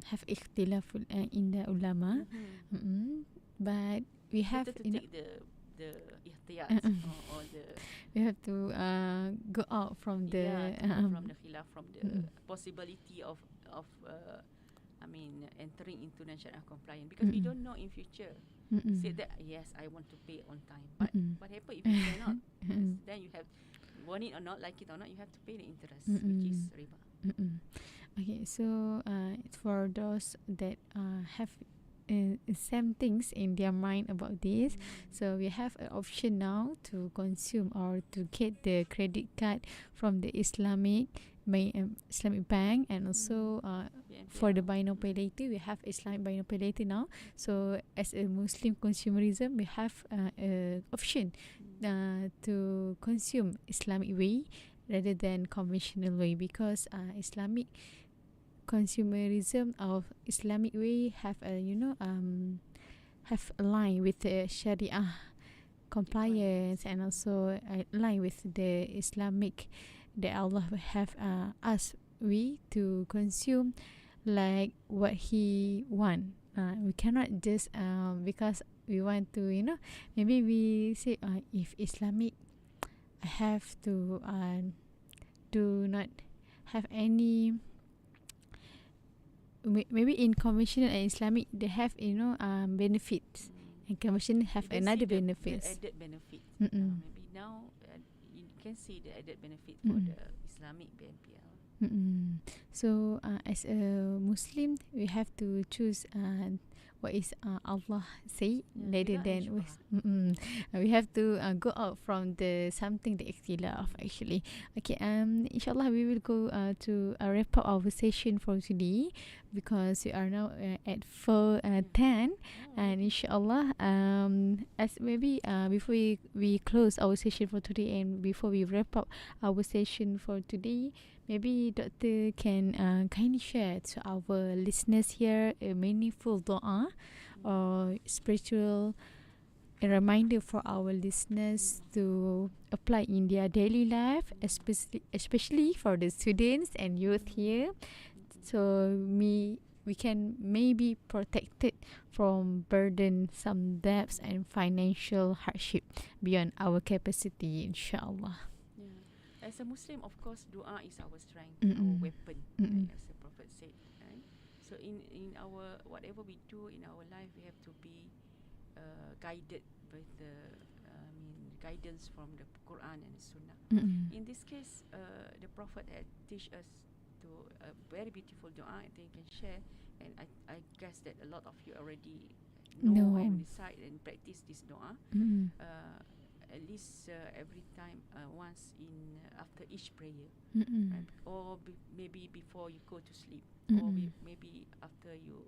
have ikhtilaf in the ulama, but we have to take the ihtiyat or the we have to go out from the from the khilaf, from the possibility of entering into non-Sharia compliant, because we don't know in future. Say that yes, I want to pay on time, but what happen if you cannot? Then you have, want it or not, like it or not, you have to pay the interest, which is riba. Okay, so for those that have same things in their mind about this, so we have an option now to consume or to get the credit card from the Islamic bank, and also for the buy now pay later, we have Islamic buy now pay later now. So as a Muslim consumerism, we have option to consume Islamic way rather than conventional way, because Islamic consumerism of Islamic way have have aligned with the Sharia compliance, and also align with the Islamic that Allah have asked we to consume like what He want. We cannot just because we want to, maybe we say if Islamic have to do not have any. Maybe in conventional and Islamic they have benefits, and conventional have another benefits. The added benefit. Maybe now you can see the added benefit for the Islamic BNPL. So as a Muslim, we have to choose what is Allah say rather than we have to go out from the something that ikhtilaf actually. Okay, inshallah we will go to wrap up our session for today, because we are now at 4:10, and inshallah as maybe before we close our session for today, and before we wrap up our session for today, maybe Doctor can kindly share to our listeners here a meaningful dua or spiritual reminder for our listeners to apply in their daily life, especially for the students and youth here. So we can maybe protected from burden some debts and financial hardship beyond our capacity, inshallah. Yeah. As a Muslim, of course, dua is our strength, our Mm-mm. weapon, Mm-mm. right, as the Prophet said. Right? So in our whatever we do in our life, we have to be guided by the guidance from the Quran and the Sunnah. Mm-mm. In this case, the Prophet had teach us to a very beautiful dua. I think you can share, and I guess that a lot of you already know No. and recite and practice this dua. Mm-mm. At least every time, once in after each prayer, Mm-mm. right? Or maybe before you go to sleep, or Mm-mm. maybe after you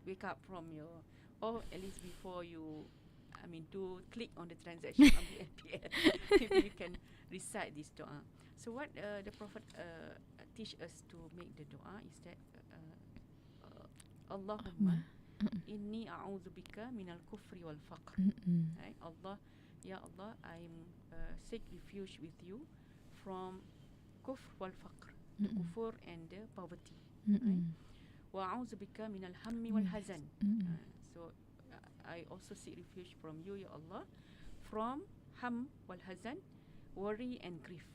wake up from your, or at least before you, do click on the transaction on the BNPL. Maybe you can recite this dua. So what the Prophet teach us to make the dua is that Allahumma inni a'udzu bika minal kufri wal faqr. Mm-mm. Right? Allah, Ya Allah, I'm seek refuge with you from kufr wal faqr, the Mm-mm. kufur and the poverty. Mm-mm. Wa a'udzu bika minal hammi wal hazan. Mm-mm. So I also seek refuge from you, Ya Allah, from ham wal hazan, worry and grief,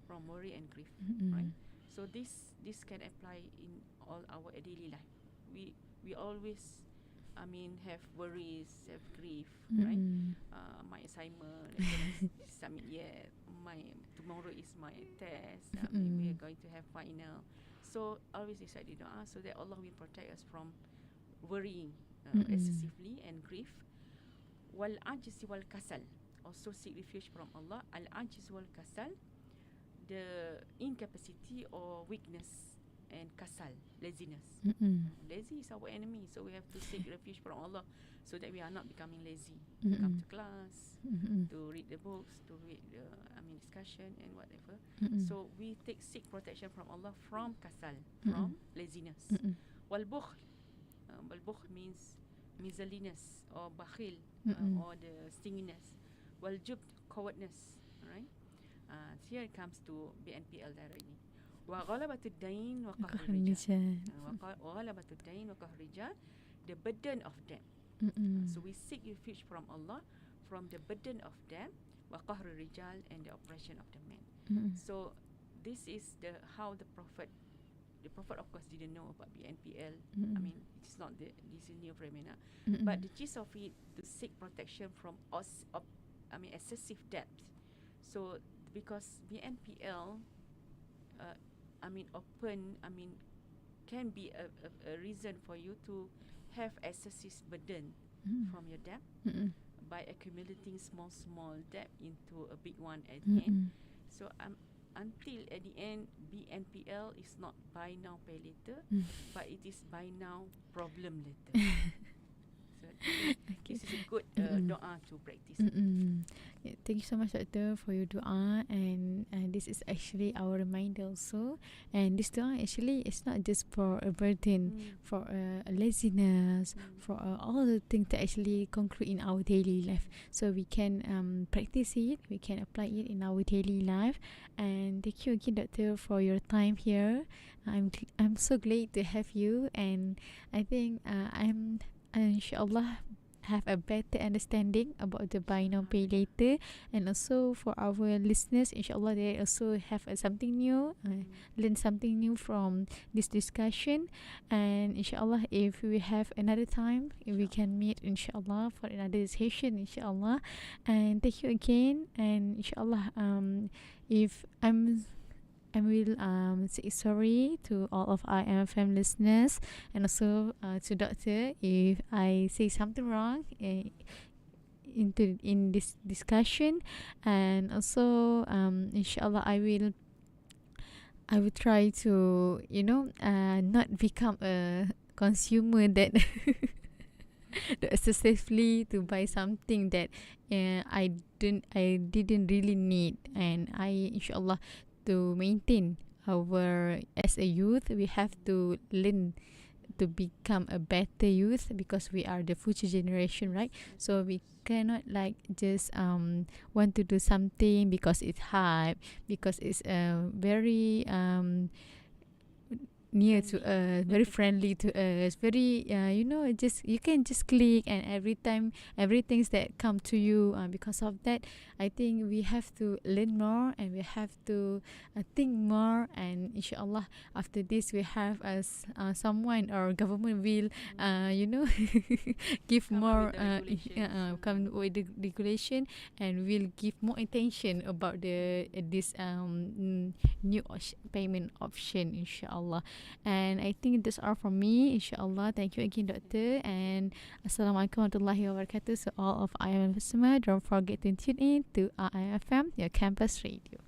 from worry and grief. Mm-mm. Right? So this can apply in all our daily life. We always have worries, have grief, right? Mm-mm. My assignment, I cannot submit yet. Tomorrow is my test. We are going to have final. So always recite the dua so that Allah will protect us from worrying excessively and grief. Wal ajz wal kasal. Also seek refuge from Allah. Al ajz wal kasal, the incapacity or weakness, and kasal, laziness. Mm-mm. Lazy is our enemy, so we have to seek refuge from Allah so that we are not becoming lazy. To come to class, Mm-mm. to read the books, to read the discussion and whatever. Mm-mm. So we seek protection from Allah from kasal, Mm-mm. from laziness. Mm-mm. Wal bukhl. Wal bukhl means miserliness or bakhil, Mm-mm. or the stinginess. Wal jubn, cowardness. Right? Here it comes to BNPL directly. Wa ghalabatud dain wa qahrul rijal. Wa ghalabatud dain wa qahrul rijal, the burden of debt. So we seek refuge from Allah from the burden of debt, wa qahrul rijal, and the oppression of the man. So this is how the Prophet of course didn't know about BNPL. It's not this is new phenomena. But the gist of it, to seek protection from excessive debt. So because BNPL can be a reason for you to have excessive burden from your debt by accumulating small debt into a big one at the end. So until at the end, BNPL is not buy now pay later, but it is buy now problem later. So this is a good doa to practice. Yeah, thank you so much, Doctor, for your dua, and this is actually our reminder also. And this dua actually is not just for a burden, for a laziness, for all the things that actually concrete in our daily life. So we can practice it, we can apply it in our daily life. And thank you again, Doctor, for your time here. I'm so glad to have you, and I think I'm inshallah have a better understanding about the buy now pay later, and also for our listeners, inshallah they also have something new, learn something new from this discussion. And inshallah, if we have another time, if we can meet inshallah for another session, inshallah. And thank you again, and inshallah if I will say sorry to all of our MFM listeners, and also to Doctor if I say something wrong in this discussion. And also inshallah I will try to not become a consumer that excessively to buy something that I didn't really need. And I inshallah, to maintain our as a youth, we have to learn to become a better youth, because we are the future generation, right? So we cannot like just want to do something because it's hype, because it's very near to us, very friendly to us, very just you can just click, and every time everything's that come to you. Because of that, I think we have to learn more, and we have to think more, and inshallah after this we have as someone or government will give Come up more with the regulations. come with the regulation, and will give more attention about the this new payment option, inshallah. And I think that's all from me, inshallah. Thank you again, doctor, and assalamualaikum warahmatullahi wabarakatuh. So all of IFM listeners, don't forget to tune in to IFM, your campus radio.